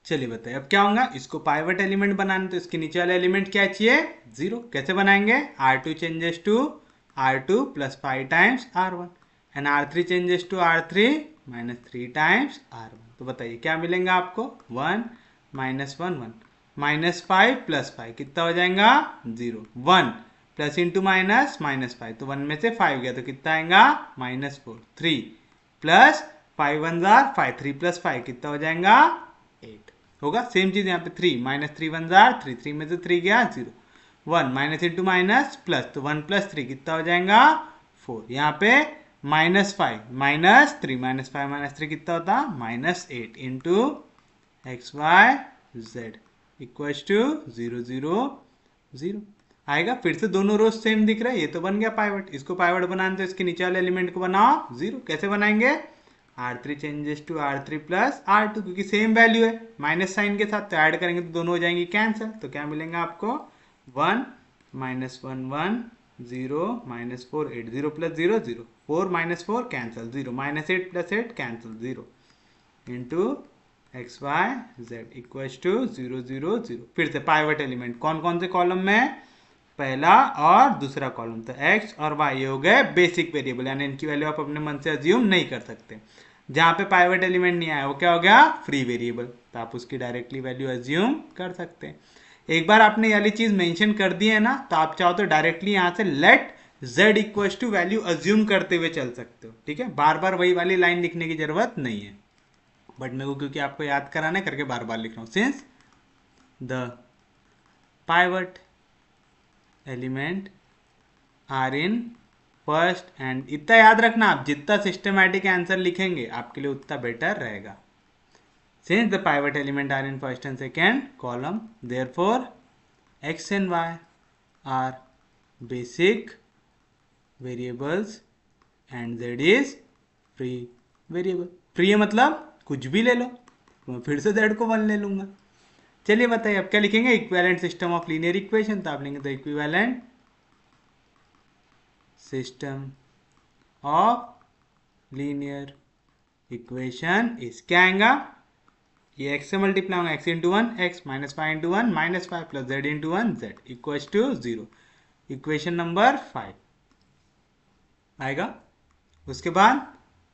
चलिए बताइए अब क्या होगा, इसको पाइवट एलिमेंट बनाने, तो इसके नीचे वाला एलिमेंट क्या चाहिए 0, कैसे बनाएंगे, R2 changes to R2 plus 5 times R1 and R3 changes to R3 minus 3 times R1। तो बताइए क्या मिलेगा आपको 1 -1 1 -5 प्लस 5 कितना हो जाएगा 0, 1 प्लस इंटू माइनस -5, तो 1 में से 5 गया तो कितना आएगा -4, 3 प्लस 5 1 जार 5, 3 प्लस 5 कितना हो जाएगा 8 होगा। सेम चीज यहाँ पे 3 -3 1 जार 3, 3 में से 3 गया 0, 1 माइनस इंटू माइनस प्लस, तो 1 प्लस 3 कितना हो जाएगा 4, यहाँ पे -5 -3 -5 -3 कितना होता -8 into x y z equal to 0 0 0 आएगा। फिर से दोनों रोज सेम दिख रहा है, ये तो बन गया पाइवट, इसको पाइवट बनाने तो इसके नीचे वाले एलिमेंट को बनाओ 0, कैसे बनाएंगे, R3 changes to R3 plus R2, क्योंकि सेम वैल्यू है माइनस साइन के साथ, तो ऐड करेंगे तो दोनों हो जाएंगी कैंसिल, तो क्या मिलेगा आपको 1 -1 1 0 -4 8 0 plus 0 0 4 -4 cancel 0 -8 plus 8 cancel 0 into x y z equal to 0 0 0। फिर से पाइवट एलिमेंट कौन कौन से कॉलम में, पहला और दूसरा कॉलम, तो x और y ये हो गए बेसिक वेरिएबल, यानी इनकी वैल्यू आप अपने मन से अज्यूम नहीं कर सकते। जहां पे पाइवट एलिमेंट नहीं आया वो क्या हो गया फ्री वेरिएबल, तो आप उसकी डायरेक्टली वैल्यू अज्यूम कर सकते हैं। एक बार आपने ये वाली चीज मेंशन कर दी है ना, तो आप चाहो तो डायरेक्टली यहाँ से let z equal to value assume करते हुए चल सकते हो, ठीक है। बार बार वही वाली लाइन लिखने की जरूरत नहीं है, बट मेरे को क्योंकि आपको याद कराना है करके बार बार लिख रहा हूँ। Since the pivot element are in first and, इतना याद रखना, आप जितना सिस्टमैटिक आंसर लिखेंगे आपके लिए उतना बेटर रहेगा। Since the pivot element are in first and second column, therefore x and y are basic variables and z is free variable। free है मतलब कुछ भी ले लो, तो मैं फिर से z को 1 ले लूंगा। चलिए बताइए अब क्या लिखेंगे, equivalent system of linear equation, तो आप लेंगे the equivalent system of linear equation is, क्या आएगा, ये x से मल्टीप्लाई होगा, x into one x minus five into one minus five plus z into one z equal to 0। Equation number 5 आएगा। उसके बाद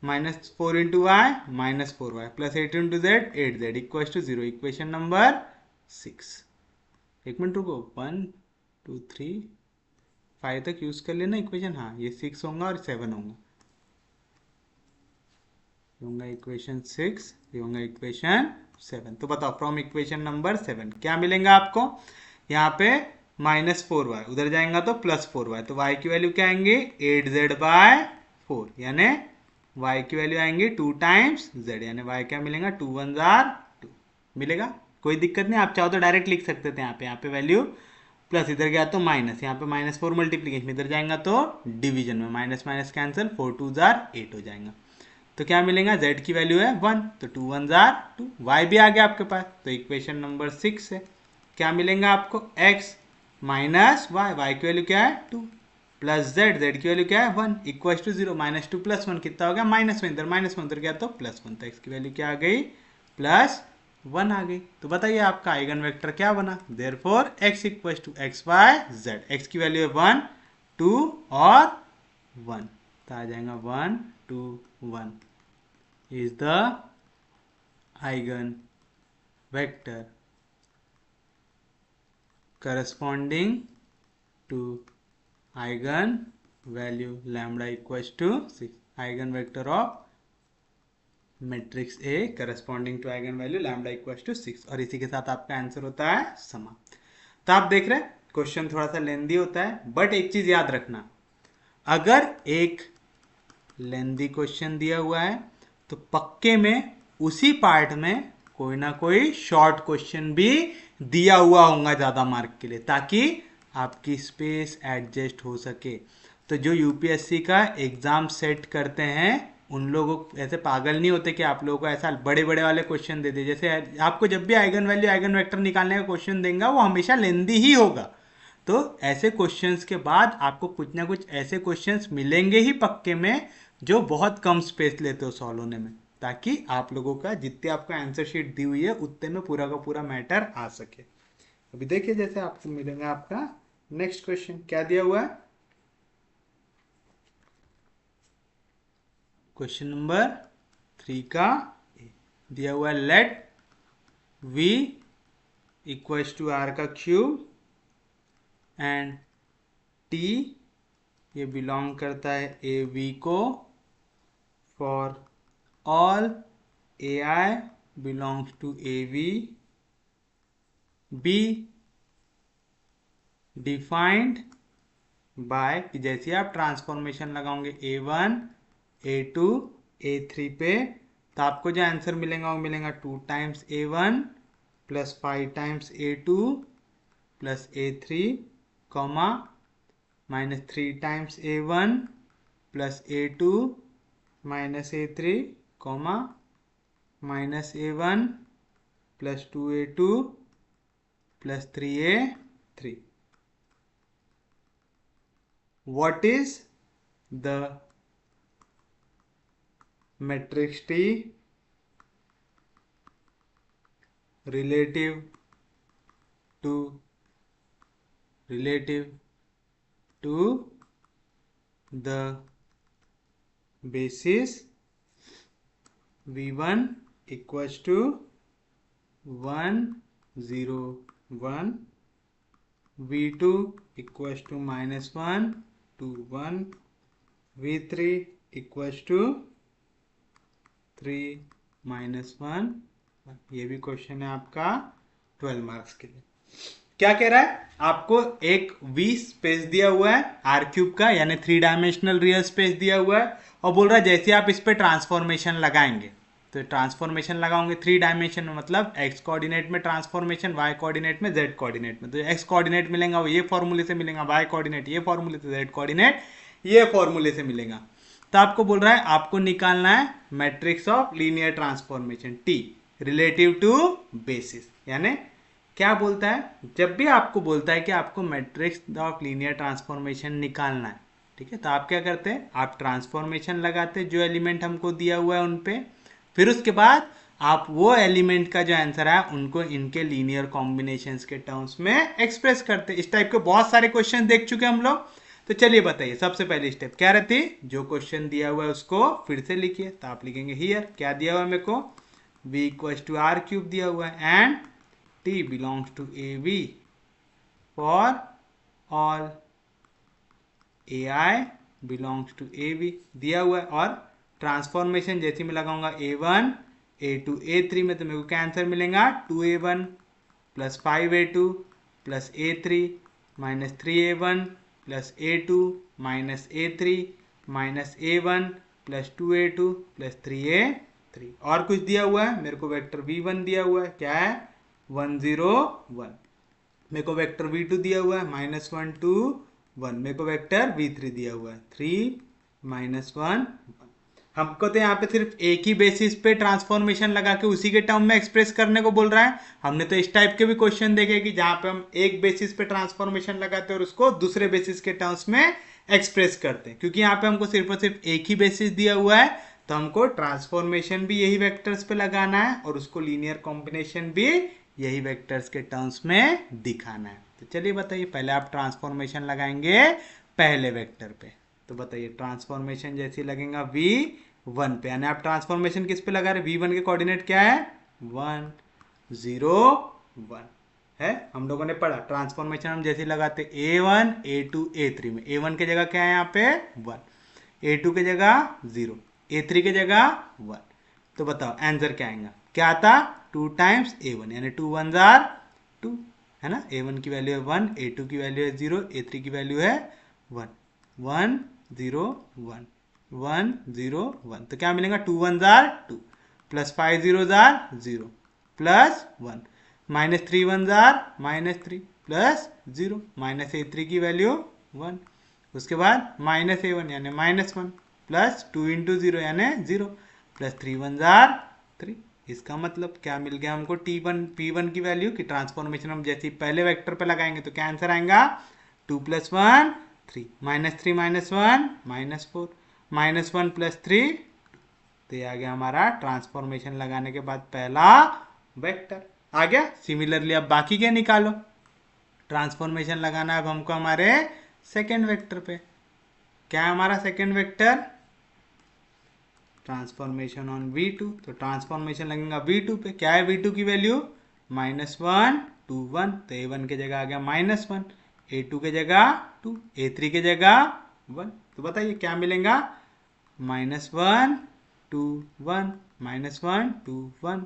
minus 4 into y minus 4y plus 8 into z 8z equal to 0। Equation number 6। एक minute रुको, 1 2 3 5 तक use कर लेना equation. हाँ ये 6 होगा और 7 होगा, ये होगा इक्वेशन 6, ये होगा इक्वेशन 7। तो बताओ फ्रॉम इक्वेशन नंबर 7 क्या मिलेगा आपको, यहाँ पे माइनस 4y उधर जाएगा तो प्लस 4y, तो y की वैल्यू क्या आएंगे 8z बाय 4, यानी y की वैल्यू आएंगे 2 टाइम्स z, यानी y क्या मिलेगा 2 1 2 मिलेगा। कोई दिक्कत नहीं, आप चाहो तो डायरेक्ट लिख सकते थे, यहाँ पे वैल्यू प्लस, इधर गया तो माइनस, यहाँ पे माइनस 4 मल्टीप्लीकेशन, इधर जाएगा तो डिवीजन में माइनस माइनस कैंसिल, 4 2 8 हो जाएगा। तो क्या मिलेगा, z की वैल्यू है 1, तो 2 1 2, y भी आ गया आपके पास, तो इक्वेशन नंबर 6 है। क्या मिलेगा आपको, x माइनस वाई, वाई की वैल्यू क्या है 2 प्लस z, z की वैल्यू क्या है 1 इक्वल टू 0। माइनस 2 प्लस 1 कितना हो गया, माइनस 1, इधर माइनस 1 उधर गया तो प्लस 1, तो x की वैल्यू क्या आ गई, प्लस 1 आ गई। तो बताइए आपका आइगन वेक्टर क्या बना, therefore x equal to x y z, x की वैल्यू है 1 2 और 1, तो आ जाएगा 1 2 1 is the eigen vector corresponding to eigen value lambda equals to 6, eigen vector of matrix A corresponding to eigen value lambda equals to 6, और इसी के साथ आपका आंसर होता है समाप्त। तो आप देख रहे हैं क्वेश्चन थोड़ा सा लेंदी होता है, बट एक चीज याद रखना, अगर एक लेंदी क्वेश्चन दिया हुआ है तो पक्के में उसी पार्ट में कोई ना कोई शॉर्ट क्वेश्चन भी दिया हुआ होगा ज़्यादा मार्क के लिए, ताकि आपकी स्पेस एडजस्ट हो सके। तो जो यूपीएससी का एग्ज़ाम सेट करते हैं उन लोगों ऐसे पागल नहीं होते कि आप लोगों को ऐसा बड़े बड़े वाले क्वेश्चन दे दे। जैसे आपको जब भी आइगन वैल्यू आइगन वेक्टर निकालने का क्वेश्चन देंगे वो हमेशा लेंदी ही होगा। तो ऐसे क्वेश्चंस के बाद आपको कुछ ना कुछ ऐसे क्वेश्चंस मिलेंगे ही पक्के में जो बहुत कम स्पेस लेते हो सॉल्व होने में, ताकि आप लोगों का जितने आपको आंसर शीट दी हुई है उतने में पूरा का पूरा मैटर आ सके। अभी देखिए जैसे आपको मिलेगा आपका नेक्स्ट क्वेश्चन क्या दिया हुआ है, क्वेश्चन नंबर 3 का दिया हुआ है let v equals to R का क्यूब एंड t ये बिलोंग करता है ए वी को, for all a i belongs to a v, be defined by, जैसे आप ट्रांसफॉर्मेशन लगाओगे a1 a2 a3 पे, तो आपको जो आंसर मिलेगा वो मिलेगा 2 times a1 plus 5 times a2 plus a3 comma minus 3 times a1 plus a2 minus a3 comma minus a1 plus 2a2 plus 3a3। What is the matrix T relative to the basis v1 equals to 1 0 1, v2 equals to -1 1 v3 equals to 3 -1। ये भी question है आपका 12 marks के लिए। क्या कह रहा है, आपको एक v स्पेस दिया हुआ है आर क्यूब का, यानी 3 डायमेंशनल रियल स्पेस दिया हुआ है, और बोल रहा है जैसे आप इस पे ट्रांसफॉर्मेशन लगाएंगे, तो ट्रांसफॉर्मेशन लगाओगे 3 डायमेंशन में, मतलब x कोऑर्डिनेट में ट्रांसफॉर्मेशन, y कोऑर्डिनेट में, z कोऑर्डिनेट में। तो x कोऑर्डिनेट मिलेगा वो ये फॉर्मूले से मिलेगा, y कोऑर्डिनेट ये फॉर्मूले से, z कोऑर्डिनेट ये फॉर्मूले से मिलेगा। तो आपको बोल रहा है आपको निकालना है matrix of linear transformation T relative to basis. यानी क्या बोलता है, जब भी आपको बोलता है कि आपको मैट्रिक्स ऑफ लीनियर ट्रांसफॉर्मेशन निकालना है, ठीक है, तो आप क्या करते हैं, आप ट्रांसफॉर्मेशन लगाते हैं जो एलिमेंट हमको दिया हुआ है उन पे, फिर उसके बाद आप वो एलिमेंट का जो आंसर है उनको इनके लीनियर कॉम्बिनेशंस के टर्म्स में एक्सप्रेस करते हैं। इस टाइप के बहुत सारे क्वेश्चन देख चुके हम लोग। तो चलिए बताइए, सबसे पहली स्टेप क्या रहती, जो क्वेश्चन दिया हुआ है उसको फिर से लिखिए। तो आप लिखेंगे हियर क्या दिया हुआ है मेरे को, v equals to R cube दिया हुआ है and t belongs to a v for all a i belongs to a v दिया हुआ है, और ट्रांसफॉर्मेशन जैसे मैं लगाऊंगा a1 a2 a3 में, तो मेरे को क्या आंसर मिलेगा, 2a1 plus 5a2 plus a3 minus 3a1 plus a2 minus a3 minus a1 plus 2a2 plus 3a3। और कुछ दिया हुआ है, मेरे को वेक्टर v1 दिया हुआ है, क्या है 1 0 1। मेरे को वेक्टर v2 दिया हुआ है -1 2 1। मेरे को वेक्टर v3 दिया हुआ है 3 -1 1। हमको तो यहाँ पे सिर्फ एक ही बेसिस पे ट्रांसफॉर्मेशन लगा के उसी के टर्म में एक्सप्रेस करने को बोल रहा है। हमने तो इस टाइप के भी क्वेश्चन देखे कि जहाँ पे हम एक बेसिस पे ट्रांसफॉर्मेशन लगाते हैं और उसको दूसरे बेसिस के टर्म्स में एक्सप्रेस करते हैं। क्योंकि यहाँ पे हमको सिर्फ और सिर्फ एक ही बेसिस दिया हुआ है, तो हमको ट्रांसफॉर्मेशन भी यही वेक्टर्स पे लगाना है और उसको लीनियर कॉम्बिनेशन भी यही वेक्टर्स के टर्म्स में दिखाना है। तो चलिए बताइए, पहले आप ट्रांसफॉर्मेशन लगाएंगे पहले वेक्टर पे। तो बताइए ट्रांसफॉर्मेशन जैसे लगेगा v1 पे, यानी आप ट्रांसफॉर्मेशन किस पे लगा रहे, v1 के कोऑर्डिनेट क्या है 1 0 1 है। हम लोगों ने पढ़ा ट्रांसफॉर्मेशन हम जैसे लगाते a1 a2 a3 में, a1 की जगह क्या है यहाँ पे 1, a2 की जगह 0, a3 की जगह 1। तो बताओ आंसर क्या आएगा, क्या आता 2 टाइम्स a1, यानी 2 1 जार 2 है ना। a1 की वैल्यू है 1, a2 की वैल्यू है 0, a3 की वैल्यू है 1 1 0 1 1 0 1। तो क्या मिलेगा 2 1 jar 2 plus 5 0 jar 0 plus 1 minus 3 1 jar -3 plus 0 minus a3 की वैल्यू 1। उसके बाद माइनस a1 यानी -1 प्लस 2 इंटू 0 यानी 0 प्लस 3 1 जार 3। इसका मतलब क्या मिल गया हमको t1 p1 की वैल्यू की ट्रांसफॉर्मेशन हम जैसे पहले वेक्टर पे लगाएंगे तो क्या आंसर आएगा 2 + 1 3 -3 -1 -4 -1 + 3। तो ये आ गया हमारा ट्रांसफॉर्मेशन लगाने के बाद पहला वेक्टर आ गया। सिमिलरली अब बाकी के निकालो, ट्रांसफॉर्मेशन लगाना है अब हमको हमारे सेकेंड वेक्टर पे। क्या है हमारा second vector, transformation on v2। तो ट्रांसफॉर्मेशन लगेगा v2 पे, क्या है v2 की वैल्यू -1 2 1, तो a1 की जगह आ गया -1, a2 की जगह 2, a3 की जगह 1। तो बताइए क्या मिलेगा -1 2 1 -1 2 1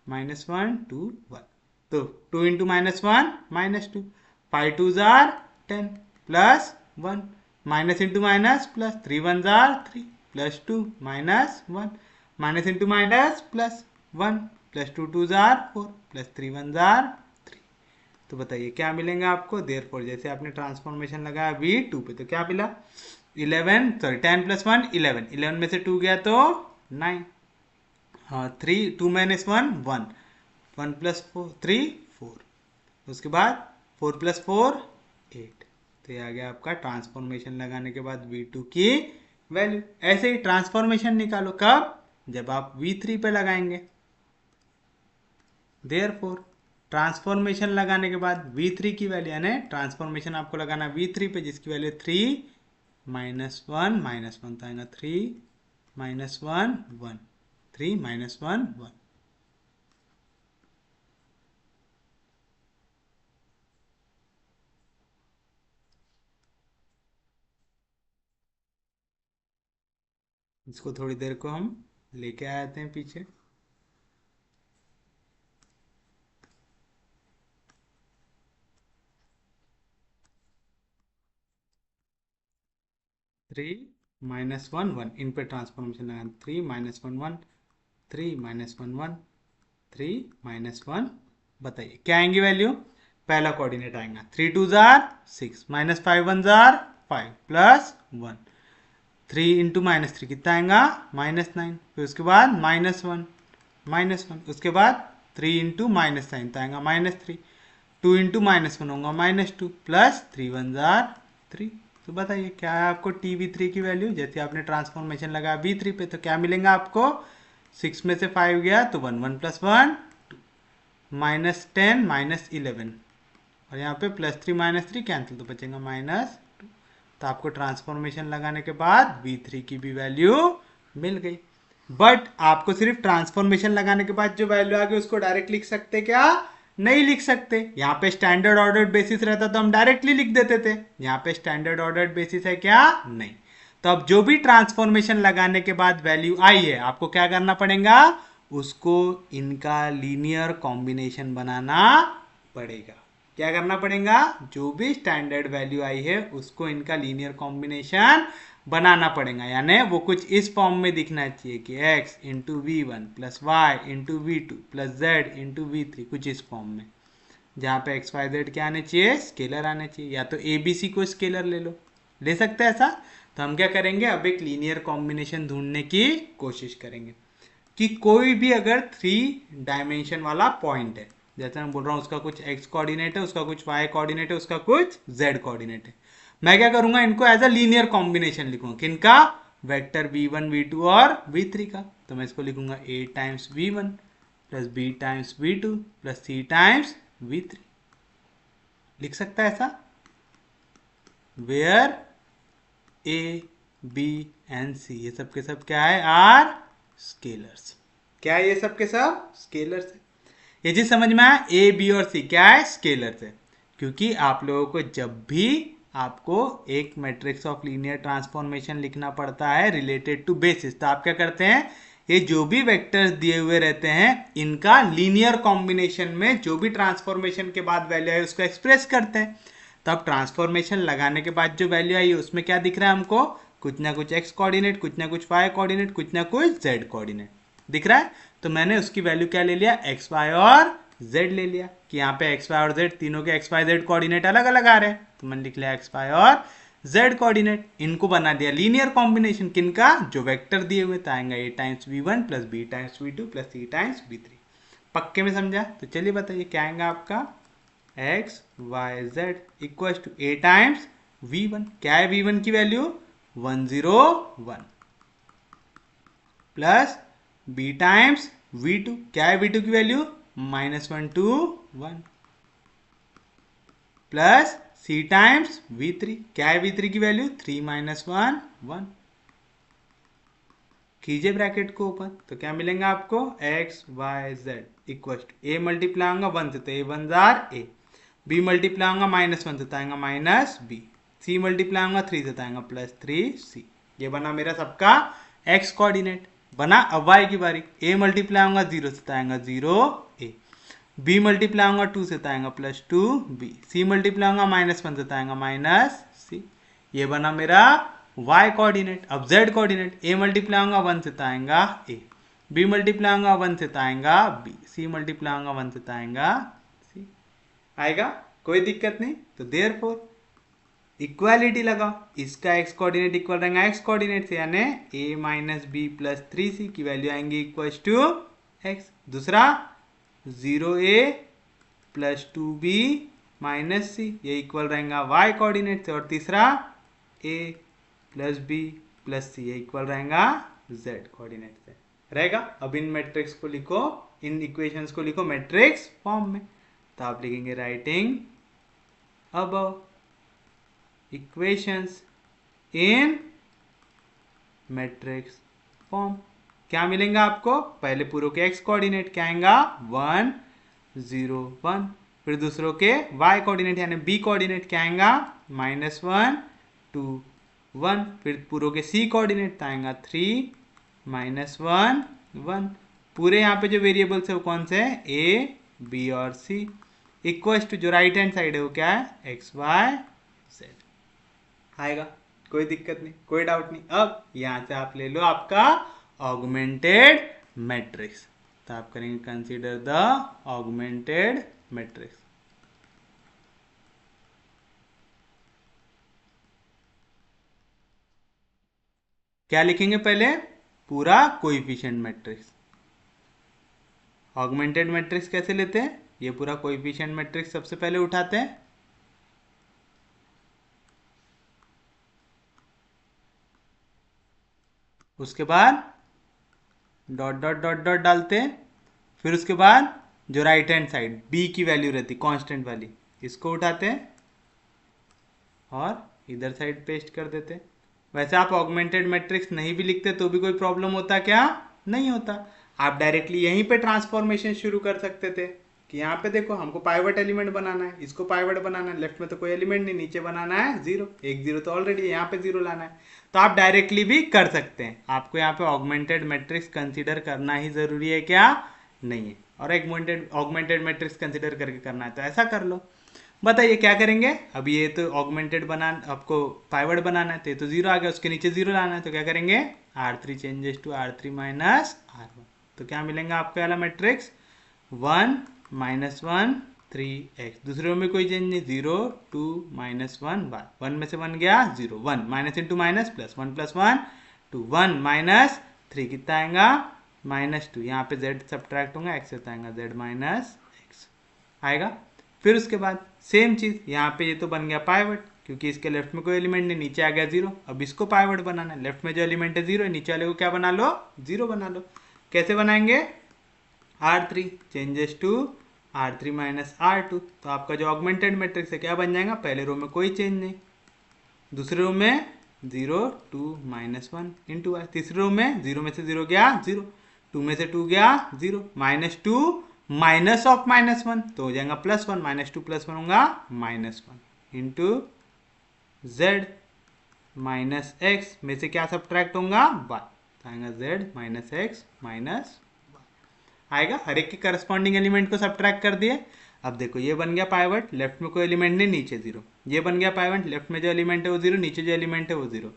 -1 2 1। तो 2 into -1 -2 5 2 jar 10 plus 1 minus into minus plus 3 1 jar 3 plus 2 -1 minus into minus plus 1 plus 2 2 jar 4 plus 3 1 jar 3। तो बताइए क्या मिलेगा आपको, देयरफॉर जैसे आपने ट्रांसफॉर्मेशन लगाया v2 पे तो क्या मिला 10 + 1 11, 11 में से 2 गया तो 9, 3 2 - 1 1 1 + 4 3 4, उसके बाद 4 + 4 8। तो ये आ गया आपका ट्रांसफॉर्मेशन लगाने के बाद v2 की वैल्यू। ऐसे ही ट्रांसफॉर्मेशन निकालो कब, जब आप v3 पे लगाएंगे। देयरफॉर ट्रांसफॉर्मेशन लगाने के बाद v3 की वैल्यू, यानी ट्रांसफॉर्मेशन आपको लगाना v3 पे जिसकी वैल्यू 3 -1 -1, तो आएगा 3 -1 1 3 -1 1। इसको थोड़ी देर को हम लेके आ जाते हैं पीछे। थ्री -1 1 इन पे ट्रांसफॉर्मेशन लगा, 3 -1 1, 3 -1 1, 3 -1। बताइए क्या आएंगी वैल्यू। पहला कोऑर्डिनेट आएगा 3 2 जार 6, -5 1 जार 5 +1, 3 इंटू -3 कितना आएगा -9, फिर उसके बाद -1 उसके बाद 3 इंटू -9 तो आएगा -3, 2 इंटू -1 होगा -2 प्लस 3 1 जार 3। तो बताइए क्या है आपको TV3 की वैल्यू। जैसे आपने ट्रांसफॉर्मेशन लगाया V3 पे तो क्या मिलेगा आपको, 6 में से 5 गया तो 1 1 + 1 -10 -11 और यहाँ पे +3 -3 कैंसिल तो बचेगा -2। तो आपको ट्रांसफॉर्मेशन लगाने के बाद V3 की भी वैल्यू मिल गई। बट आपको सिर्फ ट्रांसफॉर्मेशन लगाने के बाद जो वैल्यू आ गई उसको डायरेक्ट लिख सकते क्या, नहीं लिख सकते। यहाँ पे स्टैंडर्ड ऑर्डर्ड बेसिस रहता तो हम डायरेक्टली लिख देते थे, यहाँ पे स्टैंडर्ड ऑर्डर्ड बेसिस है क्या, नहीं। तो अब जो भी ट्रांसफॉर्मेशन लगाने के बाद वैल्यू आई है आपको क्या करना पड़ेगा, उसको इनका लीनियर कॉम्बिनेशन बनाना पड़ेगा। क्या करना पड़ेगा, जो भी स्टैंडर्ड वैल्यू आई है उसको इनका लीनियर कॉम्बिनेशन बनाना पड़ेगा। यानी वो कुछ इस फॉर्म में दिखना चाहिए कि x into V1 plus y into V2 plus Z into V3, कुछ इस फॉर्म में, जहाँ पे एक्स वाई जेड क्या आने चाहिए, स्केलर आने चाहिए। या तो ABC को स्केलर ले लो, ले सकते हैं ऐसा। तो हम क्या करेंगे, अब एक लीनियर कॉम्बिनेशन ढूंढने की कोशिश करेंगे कि कोई भी अगर 3 डायमेंशन वाला पॉइंट है, जैसे मैं बोल रहा हूँ उसका कुछ x कोऑर्डिनेट है, उसका कुछ y कोऑर्डिनेट है, उसका कुछ z कोऑर्डिनेट है, मैं क्या करूंगा इनको एज अ लीनियर कॉम्बिनेशन लिखूंगा। किनका, वेक्टर v1 v2 और v3 का। तो मैं इसको लिखूंगा a times v1 plus b times v2 plus c times v3। लिख सकता है ऐसा, where a b and c ये सब के सब क्या है, आर स्केलर्स। क्या है ये सब के सब स्केलर्स है। ये चीज समझ में आया, ए बी और सी क्या है, स्केलर्स है। क्योंकि आप लोगों को जब भी आपको एक मैट्रिक्स ऑफ लीनियर ट्रांसफॉर्मेशन लिखना पड़ता है रिलेटेड टू बेसिस, तो आप क्या करते हैं, ये जो भी वेक्टर्स दिए हुए रहते हैं इनका लीनियर कॉम्बिनेशन में जो भी ट्रांसफॉर्मेशन के बाद वैल्यू है उसको एक्सप्रेस करते हैं। तो अब ट्रांसफॉर्मेशन लगाने के बाद जो वैल्यू आई उसमें क्या दिख रहा है हमको, कुछ ना कुछ x कोऑर्डिनेट, कुछ ना कुछ y कोऑर्डिनेट, कुछ ना कुछ z कोऑर्डिनेट दिख रहा है। तो मैंने उसकी वैल्यू क्या ले लिया, x y और z ले लिया कि यहाँ पे x y और z तीनों के x y z कोऑर्डिनेट अलग अलग आ रहे हैं, तो मैंने लिख लिया x y और z कोऑर्डिनेट। इनको बना दिया लीनियर कॉम्बिनेशन, किनका, जो वेक्टर दिए हुए तो आएगा a times v1 plus b times v2 plus c times v3। पक्के में समझा। तो चलिए बताइए क्या आएगा आपका, x y z equal to a times v1। क्या है v1 की value 101 plus b times v2। क्या है v2 की value -1 2 1 plus c times v3। क्या है v3 की वैल्यू 3 -1 1। कीजिए ब्रैकेट को ऊपर तो क्या मिलेगा आपको, x y z equal to a multiply होगा 1 से तो a 1 जार a, b मल्टीप्लाई होगा -1 से तो आएगा -b, c मल्टीप्लाई होगा 3 से तो आएगा +3c। ये बना मेरा सबका x कोऑर्डिनेट बना। अब y की बारी, a मल्टीप्लाई होगा 0 से तो आएगा 0a, b मल्टीप्लाई होगा 2 से तो आएगा +2b, c मल्टीप्लाई होगा -1 से तो आएगा -c। ये बना मेरा y कोऑर्डिनेट। अब z कोऑर्डिनेट, a मल्टीप्लाई होगा 1 से तो आएगा a, b मल्टीप्लाई होगा 1 से तो आएगा b, c मल्टीप्लाई होगा 1 से तो आएगा c। आएगा, कोई दिक्कत नहीं। तो देयरफॉर इक्वालिटी लगाओ, इसका x कोऑर्डिनेट इक्वल रहेगा x कोऑर्डिनेट से, यानी a minus b plus 3c की वैल्यू आएंगी इक्वल टू x। दूसरा 0a plus 2b minus c ये इक्वल रहेगा y कोऑर्डिनेट से, और तीसरा a plus b plus c ये इक्वल रहेगा z कोऑर्डिनेट से रहेगा। अब इन मैट्रिक्स को लिखो, इन इक्वेशंस को लिखो मैट्रिक्स फॉर्म में। तो आप लिखेंगे राइटिंग अबव इक्वेशंस इन मैट्रिक्स फॉर्म। क्या मिलेगा आपको, पहले पूरों के x कोऑर्डिनेट क्या आएगा 1 0 1, फिर दूसरों के y कोऑर्डिनेट यानी b कोऑर्डिनेट क्या आएगा -1 2 1, फिर पूरों के c कोऑर्डिनेट आएगा 3 -1 1। पूरे यहाँ पे जो वेरिएबल्स है वो कौन से हैं, ए बी और सी। इक्वल्स टू जो राइट हैंड साइड है वो क्या है, एक्स वाई जेड आएगा। कोई दिक्कत नहीं, कोई डाउट नहीं। अब यहां से आप ले लो आपका ऑगमेंटेड मैट्रिक्स। तो आप करेंगे कंसीडर द ऑगमेंटेड मैट्रिक्स। क्या लिखेंगे पहले, पूरा कोएफिशिएंट मैट्रिक्स। ऑगमेंटेड मैट्रिक्स कैसे लेते हैं, ये पूरा कोएफिशिएंट मैट्रिक्स सबसे पहले उठाते हैं, उसके बाद डॉट डॉट डॉट डॉट डालते हैं, फिर उसके बाद जो राइट हैंड साइड बी की वैल्यू रहती कांस्टेंट वाली, इसको उठाते हैं और इधर साइड पेस्ट कर देते हैं। वैसे आप ऑगमेंटेड मैट्रिक्स नहीं भी लिखते तो भी कोई प्रॉब्लम होता क्या, नहीं होता। आप डायरेक्टली यहीं पे ट्रांसफॉर्मेशन शुरू कर सकते थे कि यहाँ पे देखो हमको पाइवट एलिमेंट बनाना है, इसको पाइवट बनाना है, लेफ्ट में तो कोई एलिमेंट नहीं, नीचे बनाना है जीरो, एक जीरो तो ऑलरेडी यहाँ पे जीरो लाना है। तो आप डायरेक्टली भी कर सकते हैं। आपको यहाँ पे ऑगमेंटेड मैट्रिक्स कंसिडर करना ही जरूरी है क्या, नहीं है। और ऑगमेंटेड मैट्रिक्स कंसिडर करके करना है तो ऐसा कर लो। बताइए क्या करेंगे। अब ये तो ऑगमेंटेड आपको पाइवट बनाना है, तो ये तो जीरो आ गया, उसके नीचे जीरो लाना है, तो क्या करेंगे, R3 changes to R3 minus R1। तो क्या मिलेंगे आपके वाला मैट्रिक्स, 1 -1 3x। दूसरे रो में कोई चेंज नहीं, 0 2 -1 1। 1 में से 1 गया 0, 1 माइनस इंटू माइनस प्लस 1 + 1 2 1 -3 कितना आएगा, -2। यहाँ पे z सब्ट्रैक्ट होगा, x से आएगा z -x आएगा। फिर उसके बाद सेम चीज यहाँ पे, ये तो बन गया पाइवट क्योंकि इसके लेफ्ट में कोई एलिमेंट नहीं, नीचे आ गया 0। अब इसको पाइवट बनाना है, लेफ्ट में जो एलिमेंट है 0 है, नीचे वाले को क्या बना लो, 0 बना लो। कैसे बनाएंगे, R3 changes to R3 minus R2। तो आपका जो ऑगमेंटेड मैट्रिक्स है क्या बन जाएगा, पहले रो में कोई चेंज नहीं, दूसरे रो में 0 2 -1 इंटू y, तीसरे रो में 0 में से 0 गया 0, 2 में से 2 गया 0, -2 माइनस ऑफ -1 तो हो जाएगा +1, -2 +1 होगा -1 इंटू z -x में से क्या सब्ट्रैक्ट होगा, y, तो आएगा z -x -y आएगा। हर एक के करस्पॉन्डिंग एलिमेंट को सब्ट्रैक्ट कर दिए। अब देखो ये बन गया पाइवट, लेफ्ट में कोई एलिमेंट नहीं, नीचे 0। ये बन गया पाइवट, लेफ्ट में जो एलिमेंट है वो 0, नीचे जो एलिमेंट है वो 0।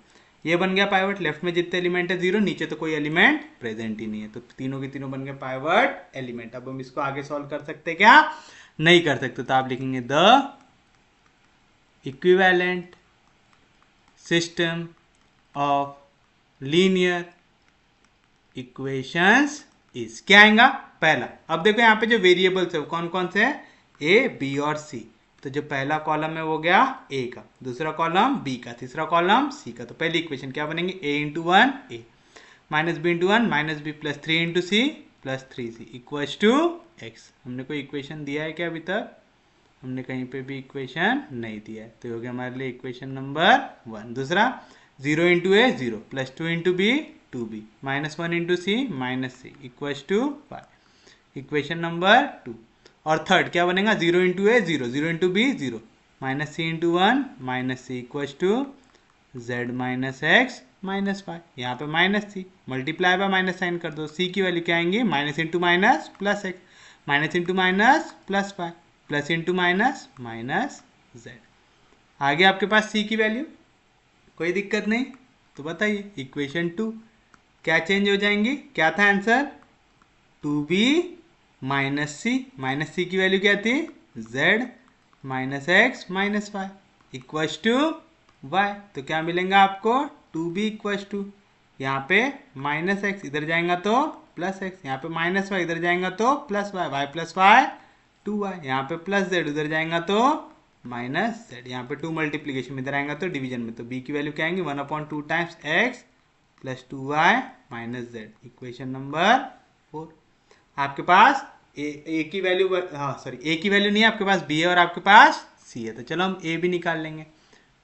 ये बन गया पाइवट, लेफ्ट में जितने एलिमेंट है 0, नीचे तो कोई एलिमेंट प्रेजेंट ही नहीं है। तो तीनों के तीनों बन गए पाइवट एलिमेंट। अब हम इसको आगे सॉल्व कर सकते क्या, नहीं कर सकते। तो आप लिखेंगे the equivalent system of linear equations is, क्या आएगा, पहला। अब देखो यहाँ पे जो वेरिएबल्स है वो कौन कौन से हैं, ए बी और सी। तो जो पहला कॉलम है वो गया ए का, दूसरा कॉलम बी का, तीसरा कॉलम सी का। तो पहली इक्वेशन क्या बनेंगे, a into 1 a minus b into 1 minus b plus 3 into c plus 3c equals to x. हमने कोई इक्वेशन दिया है क्या अभी तक, हमने कहीं पे भी इक्वेशन नहीं दिया है। तो ये हो गया हमारे लिए इक्वेशन नंबर 1। दूसरा 0 into a 0 plus 2 into b 2b -1 into c -c equals to 5 equation number 2। और थर्ड क्या बनेगा, 0 into a 0 0 into b 0 -c into 1 -c equals to z -x -5। यहाँ पे -c multiply by minus sign कर दो, c की value क्या आएंगी, minus into minus plus x minus into minus plus 5 plus into minus minus z। आगे आपके पास c की वैल्यू, कोई दिक्कत नहीं। तो बताइए इक्वेशन 2 क्या चेंज हो जाएंगी, क्या था आंसर, 2b -c की वैल्यू क्या थी, z -x -5 equals to y। तो क्या मिलेगा आपको, 2b इक्वल्स टू, यहाँ पे -x इधर जाएगा तो +x, यहाँ पे -y इधर जाएगा तो +y, y + y 2y, यहाँ पे +z उधर जाएगा तो -z, यहाँ पे 2 मल्टीप्लीकेशन में इधर आएगा तो डिवीजन में। तो b की वैल्यू क्या आएंगी, 1/2 times x plus 2y minus z equation number 4। आपके पास ए की वैल्यू, हाँ सॉरी ए की वैल्यू नहीं है आपके पास, बी है और आपके पास सी है। तो चलो हम ए भी निकाल लेंगे।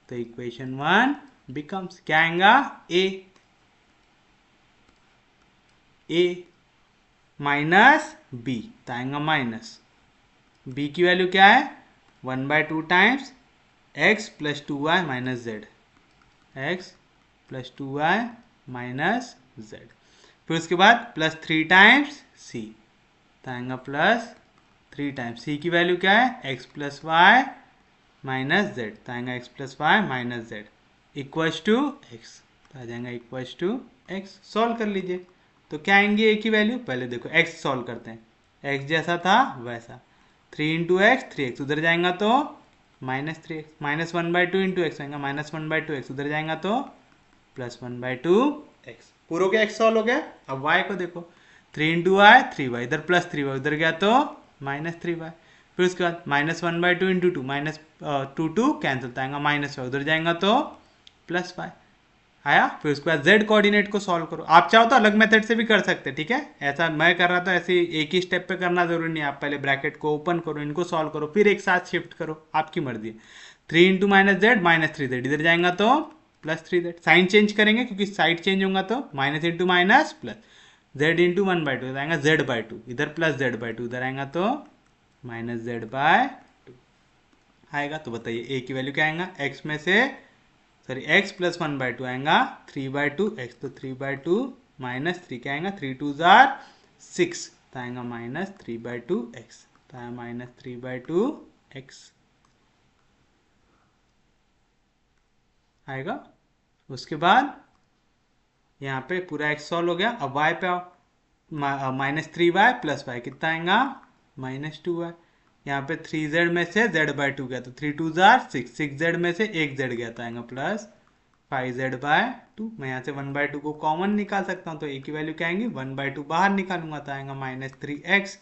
तो इक्वेशन 1 बिकम्स, क्या आएगा, ए माइनस बी, तो आएगा माइनस, बी की वैल्यू क्या है, 1/2 times x plus 2y minus z, x plus 2y minus z। फिर उसके बाद प्लस 3 टाइम्स सी, तो आएगा प्लस 3 टाइम्स सी की वैल्यू क्या है x plus y minus z, तो आएगा x plus y minus z equals to x, तो आ जाएगा इक्वल्स टू एक्स। सॉल्व कर लीजिए तो क्या आएंगी ए की वैल्यू, पहले देखो एक्स सॉल्व करते हैं, एक्स जैसा था वैसा 3 इंटू एक्स 3x उधर जाएगा तो minus 3x, minus 1/2 into x आएगा माइनस 1/2 एक्स उधर जाएगा तो प्लस 1/2 एक्स। पूरा के एक्स सॉल्व हो गया। अब y को देखो 3 इंटू वाई 3y इधर प्लस 3y उधर गया तो माइनस 3y, फिर उसके बाद माइनस 1/2 इंटू 2 माइनस 2 कैंसिल आएगा माइनस y उधर जाएगा तो प्लस y आया। फिर उसके बाद z कोऑर्डिनेट को सॉल्व करो, आप चाहो तो अलग मेथड से भी कर सकते हैं, ठीक है, ऐसा मैं कर रहा था ऐसे एक ही स्टेप पे करना जरूरी नहीं, आप पहले ब्रैकेट को ओपन करो, इनको सॉल्व करो, फिर एक साथ शिफ्ट करो, आपकी मर्जी है। 3 into minus Z minus 3z इधर जाएगा तो प्लस 3z, साइन चेंज करेंगे क्योंकि साइड चेंज होगा तो minus into minus plus, z into 1/2 आएगा z/2 इधर प्लस z/2 इधर आएगा तो माइनस z/2 आएगा। तो बताइए ए की वैल्यू क्या आएगा, एक्स में से सॉरी एक्स प्लस 1/2 आएगा 3/2 एक्स, तो 3/2 माइनस 3 क्या आएगा 3 2 जार 6, तो आएगा माइनस 3/2 एक्स, तो आएगा माइनस 3/2 एक्स आएगा। उसके बाद यहाँ पे पूरा एक्स सॉल्व हो गया। अब वाई पे आओ, माइनस 3y प्लस वाई कितना आएगा माइनस 2y, यहाँ पे 3z में से z/2 गया तो 3 2 जार 6, 6z में से एक z गया तो आएगा प्लस 5z/2। मैं यहाँ से 1/2 को कॉमन निकाल सकता हूँ, तो a की वैल्यू क्या आएंगी 1/2 बाहर निकालूंगा तो आएगा माइनस 3x,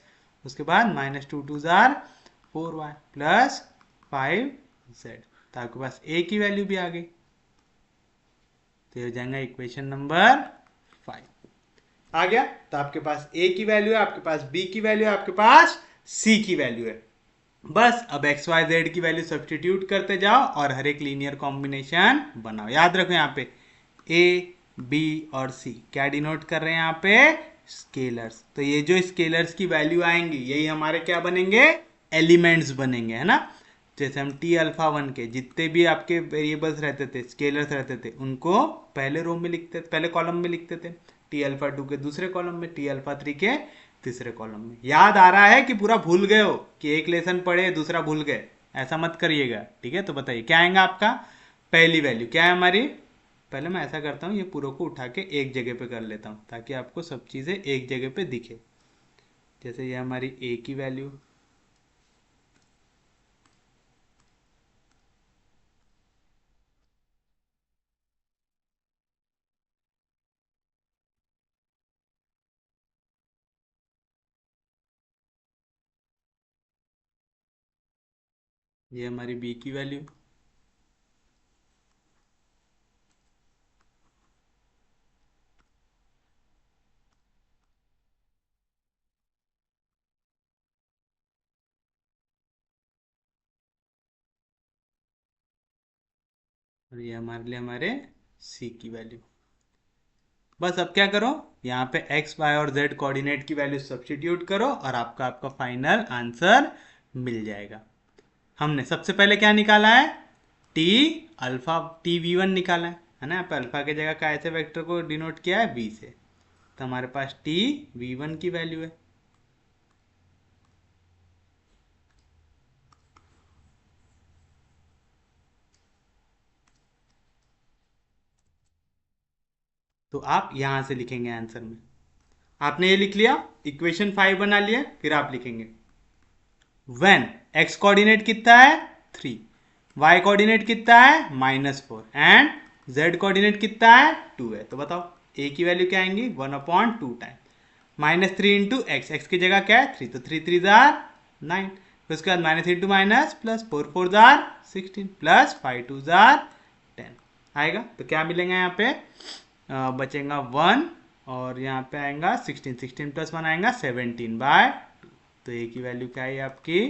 उसके बाद minus 2 2 jar 4y plus 5z, तो आपके पास a की वैल्यू भी आ गई। तो ये हो जाएगा इक्वेशन नंबर 5 आ गया। तो आपके पास a की वैल्यू है, आपके पास b की वैल्यू है, आपके पास c की वैल्यू है। बस अब एक्स वाई जेड की वैल्यू सब्सटीट्यूट करते जाओ और हर एक लीनियर कॉम्बिनेशन बनाओ। याद रखो यहाँ पे ए बी और सी क्या डिनोट कर रहे हैं यहाँ पे स्केलर्स, तो ये जो स्केलर्स की वैल्यू आएंगी यही हमारे क्या बनेंगे एलिमेंट्स बनेंगे, है ना। जैसे हम टी अल्फा 1 के जितने भी आपके वेरिएबल्स रहते थे स्केलर्स रहते थे उनको पहले रो में लिखते थे, पहले कॉलम में लिखते थे, टी अल्फा 2 के दूसरे कॉलम में, टी अल्फा 3 के तीसरे कॉलम में। याद आ रहा है कि पूरा भूल गए हो कि एक लेसन पढ़े दूसरा भूल गए, ऐसा मत करिएगा, ठीक है। तो बताइए क्या आएगा आपका, पहली वैल्यू क्या है हमारी, पहले मैं ऐसा करता हूँ ये पूरे को उठा के एक जगह पे कर लेता हूँ ताकि आपको सब चीज़ें एक जगह पे दिखे। जैसे ये हमारी ए की वैल्यू, ये हमारी बी की वैल्यू, और ये हमारे लिए हमारे सी की वैल्यू। बस अब क्या करो यहाँ पे एक्स वाई और जेड कोऑर्डिनेट की वैल्यू सब्सटीट्यूट करो और आपका आपका फाइनल आंसर मिल जाएगा। हमने सबसे पहले क्या निकाला है टी अल्फा टी वी1 निकाला है ना, यहाँ पे अल्फा की जगह का ऐसे वेक्टर को डिनोट किया है बी से, तो हमारे पास टी वी1 की वैल्यू है। तो आप यहां से लिखेंगे आंसर में, आपने ये लिख लिया इक्वेशन 5 बना लिया, फिर आप लिखेंगे व्हेन एक्स कोऑर्डिनेट कितना है 3, वाई कोऑर्डिनेट कितना है -4 एंड जेड कोऑर्डिनेट कितना है 2 है। तो बताओ ए की वैल्यू क्या आएंगी 1/2 टाइम -3 इंटू एक्स, एक्स की जगह क्या है 3, तो 3 3 जार 9, फिर उसके बाद minus into minus plus 4 4 jar 16 plus 5 2 jar 10 आएगा। तो क्या मिलेगा यहाँ पे बचेगा 1 और यहाँ पे आएगा 16, 16 प्लस 1 आएगा 17/2, तो ए की वैल्यू क्या है आपकी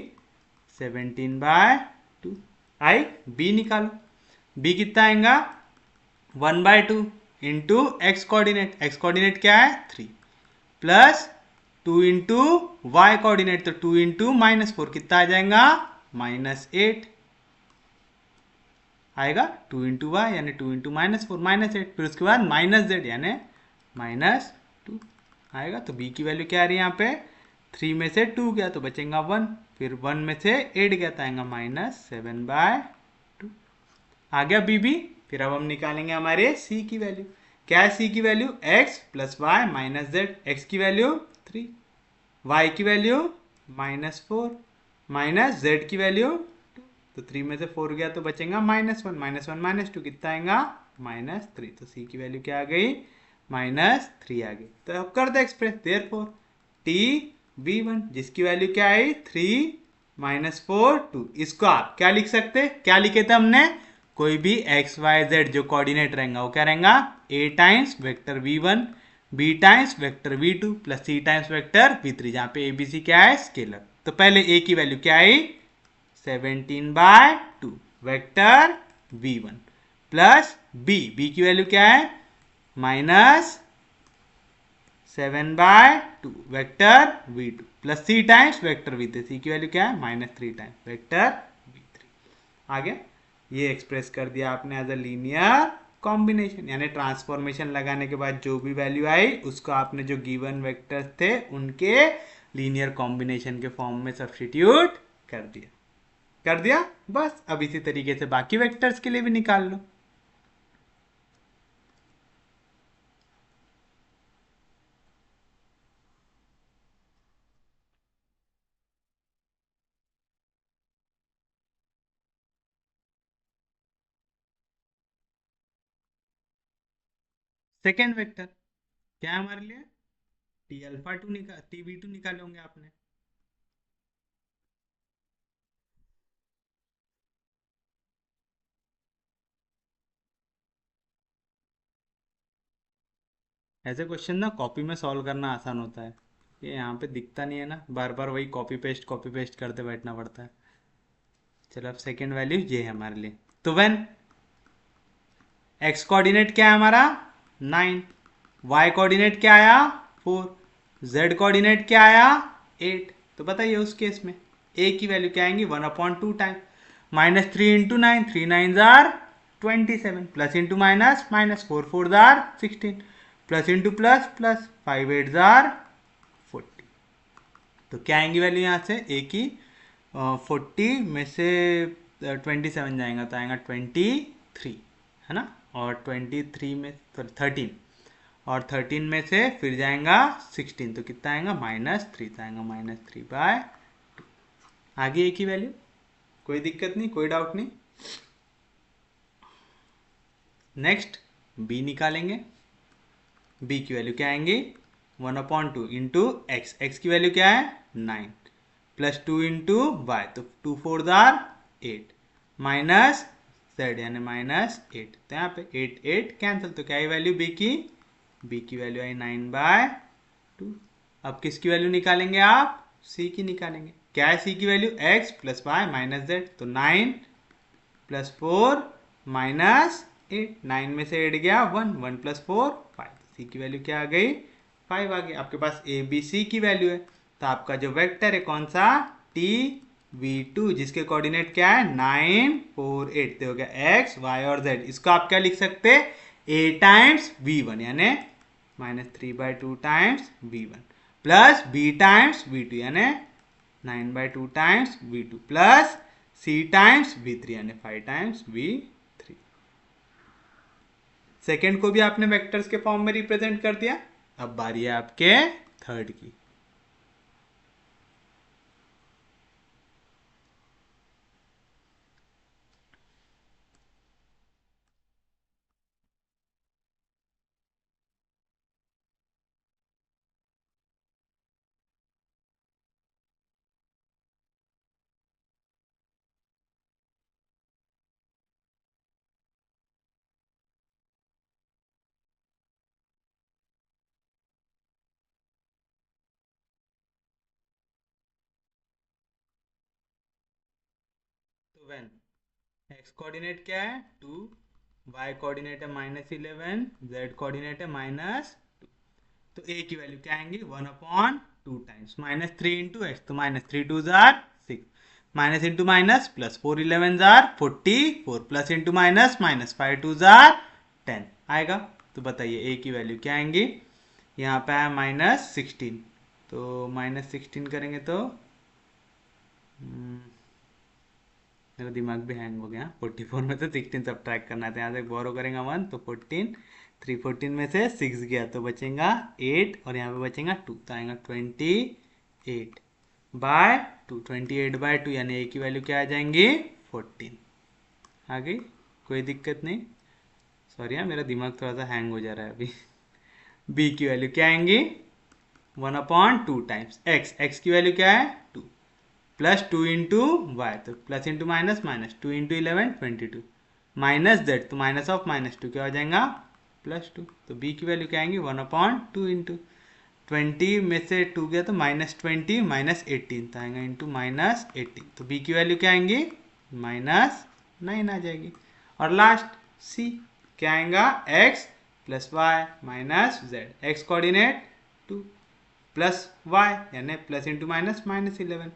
17/2 आई। बी निकालो, बी कितना आएगा 1/2 into x coordinate, x coordinate क्या है 3 प्लस 2 इंटू वाई कोऑर्डिनेट, तो 2 इंटू -4 कितना आ जाएगा -8 आएगा, 2 इंटू वाई यानी 2 इंटू -4 -8, फिर उसके बाद माइनस जेड यानी -2 2 आएगा। तो b की वैल्यू क्या आ रही है यहाँ पे, 3 में से 2 गया तो बचेगा 1, फिर 1 में से 8 गया तो आएगा -7/2 आ गया b भी। फिर अब हम निकालेंगे हमारे c की वैल्यू। क्या है c की value, x + y - z। x की वैल्यू 3, y की वैल्यू -4 माइनस z की वैल्यू 2। तो 3 में से 4 गया तो बचेगा -1, -1 - 2 कितना आएगा, -3। तो c की वैल्यू क्या आ गई, -3 आ गई। तो अब कर दे एक्सप्रेस, देयरफॉर t v1 जिसकी वैल्यू क्या आई 3 -4 2, इसको आप क्या लिख सकते, क्या लिखे थे हमने, कोई भी x y z जो कोऑर्डिनेट रहेगा वो क्या रहेगा, a times vector v1 b times vector v2 plus c times vector v3, जहाँ पे abc क्या है, स्केलर। तो पहले a की वैल्यू क्या आई 17/2 वेक्टर v1 प्लस b की वैल्यू क्या है -7/2 vector v2 plus c times vector v3, c की वैल्यू क्या है -3 टाइम्स वेक्टर v3। आगे ये एक्सप्रेस कर दिया आपने एज अ लीनियर कॉम्बिनेशन, यानी ट्रांसफॉर्मेशन लगाने के बाद जो भी वैल्यू आई उसको आपने जो गिवन वेक्टर्स थे उनके लीनियर कॉम्बिनेशन के फॉर्म में सब्स्टिट्यूट कर दिया बस। अब इसी तरीके से बाकी वेक्टर्स के लिए भी निकाल लो। सेकेंड वेक्टर क्या है हमारे लिए, टी वी टू निकाले होंगे आपने। ऐसे क्वेश्चन ना कॉपी में सॉल्व करना आसान होता है, ये यहाँ पे दिखता नहीं है ना, बार बार वही कॉपी पेस्ट करते बैठना पड़ता है। चलो अब सेकेंड वैल्यू ये है हमारे लिए। तो व्हेन एक्स कोऑर्डिनेट क्या है हमारा 9, वाई कोऑर्डिनेट क्या आया 4, जेड कोऑर्डिनेट क्या आया 8। तो बताइए उस केस में ए की वैल्यू क्या आएंगी 1/2 time -3 × 9, 3 9s are 27 plus into minus minus 4 4s are 16 plus into plus plus 5 8s are 40। तो क्या आएंगी वैल्यू यहाँ से ए की 40 में से 27 जाएगा तो आएगा 23 है ना, और 23 में 13 और 13 में से फिर जाएगा 16 तो कितना आएगा -3, तो आएगा -3/2। आगे ए की वैल्यू कोई दिक्कत नहीं, कोई डाउट नहीं। नेक्स्ट बी निकालेंगे। बी की वैल्यू क्या आएंगी 1/2 इंटू एक्स, एक्स की वैल्यू क्या है 9 प्लस 2 इंटू वाई, तो 2 4s are 8 माइनस जेड यानी -8। तो यहाँ पे 8 8 कैंसिल, तो क्या है वैल्यू बी की वैल्यू आई 9/2। अब किसकी वैल्यू निकालेंगे आप, सी की निकालेंगे। क्या है सी की value x plus y minus z, तो 9 प्लस 4 माइनस 8, 9 में से 8 गया 1, 1 + 4 5, सी की वैल्यू क्या आ गई 5 आ गई। आपके पास ए बी सी की वैल्यू है, तो आपका जो वेक्टर है कौन सा टी v2 जिसके कोऑर्डिनेट क्या है 9 4 8, तो हो गया x y और z। इसको आप क्या लिख सकते हैं a टाइम्स v1 यानी -3/2 times v1 plus b times v2 यानी 9/2 times v2 plus c times v3 यानी 5 टाइम्स v3। सेकेंड को भी आपने वेक्टर्स के फॉर्म में रिप्रेजेंट कर दिया। अब बारी है आपके थर्ड की। तो व्हेन एक्स कोऑर्डिनेट क्या है 2, वाई कोऑर्डिनेट है -11, जेड कोऑर्डिनेट है -2, तो ए की वैल्यू क्या आएंगी 1/2 टाइम्स -3 इंटू एक्स, तो -3 2s are 6 minus into minus plus 4 11s are 44 plus into minus -5 2s are 10 आएगा। तो बताइए ए की वैल्यू क्या आएंगी, यहाँ पे है -16, तो -16 करेंगे तो मेरा दिमाग भी हैंग हो गया। 44 में से 16 सब ट्रैक करना था, यहाँ से बोरो करेंगे 1 तो 14, 314 में से 6 गया तो बचेगा 8 और यहाँ पे बचेगा 2, तो आएगा 28/2, 28/2 यानी a की वैल्यू क्या आ जाएंगी 14। आ गई, कोई दिक्कत नहीं। सॉरी यार, मेरा दिमाग थोड़ा सा हैंग हो जा रहा है अभी। b की वैल्यू क्या आएंगी 1/2 टाइम्स x की वैल्यू क्या है 2 प्लस 2 इंटू वाई, तो plus into minus minus 2 into 11 22 minus z, तो माइनस ऑफ -2 क्या हो जाएगा +2, तो b की वैल्यू क्या आएंगी 1/2 इंटू 20 में से 2 गया तो -20 -18, तो आएगा इंटू -18, तो b की वैल्यू क्या आएंगी -9 आ जाएगी। और लास्ट c क्या आएगा x plus y minus z, x coordinate 2 plus y यानी प्लस इंटू माइनस -11,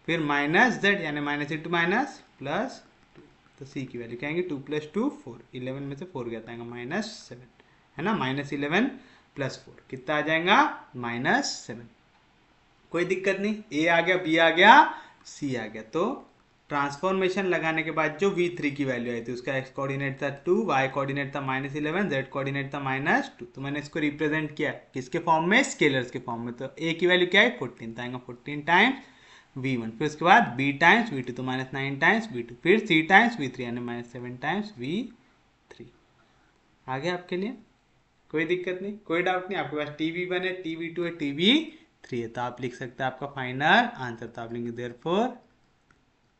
फिर माइनस जेड यानी माइनस इंटू माइनस प्लस 2, तो सी की वैल्यू क्या आएंगे 2 + 2 4, 11 में से 4 गया आएगा -7, है ना, -11 + 4 कितना आ जाएगा -7। कोई दिक्कत नहीं, ए आ गया, बी आ गया, सी आ गया। तो ट्रांसफॉर्मेशन लगाने के बाद जो v3 की वैल्यू आई थी उसका x कोऑर्डिनेट था 2, y कोऑर्डिनेट था -11, z कोऑर्डिनेट था -2, तो मैंने इसको रिप्रेजेंट किया किसके फॉर्म में, स्केलर्स के फॉर्म में। तो a की वैल्यू क्या है 14, तो आएगा 14 टाइम्स v1, फिर उसके बाद b टाइम्स v2 तो -9 टाइम्स v2, फिर c टाइम्स v3 यानी -7 टाइम्स v3। आ गया आपके लिए, कोई दिक्कत नहीं, कोई डाउट नहीं। आपके पास tv1 है, tv2 है, tv3 है, तो आप लिख सकते हैं आपका फाइनल आंसर। तो आप लिखेंगे therefore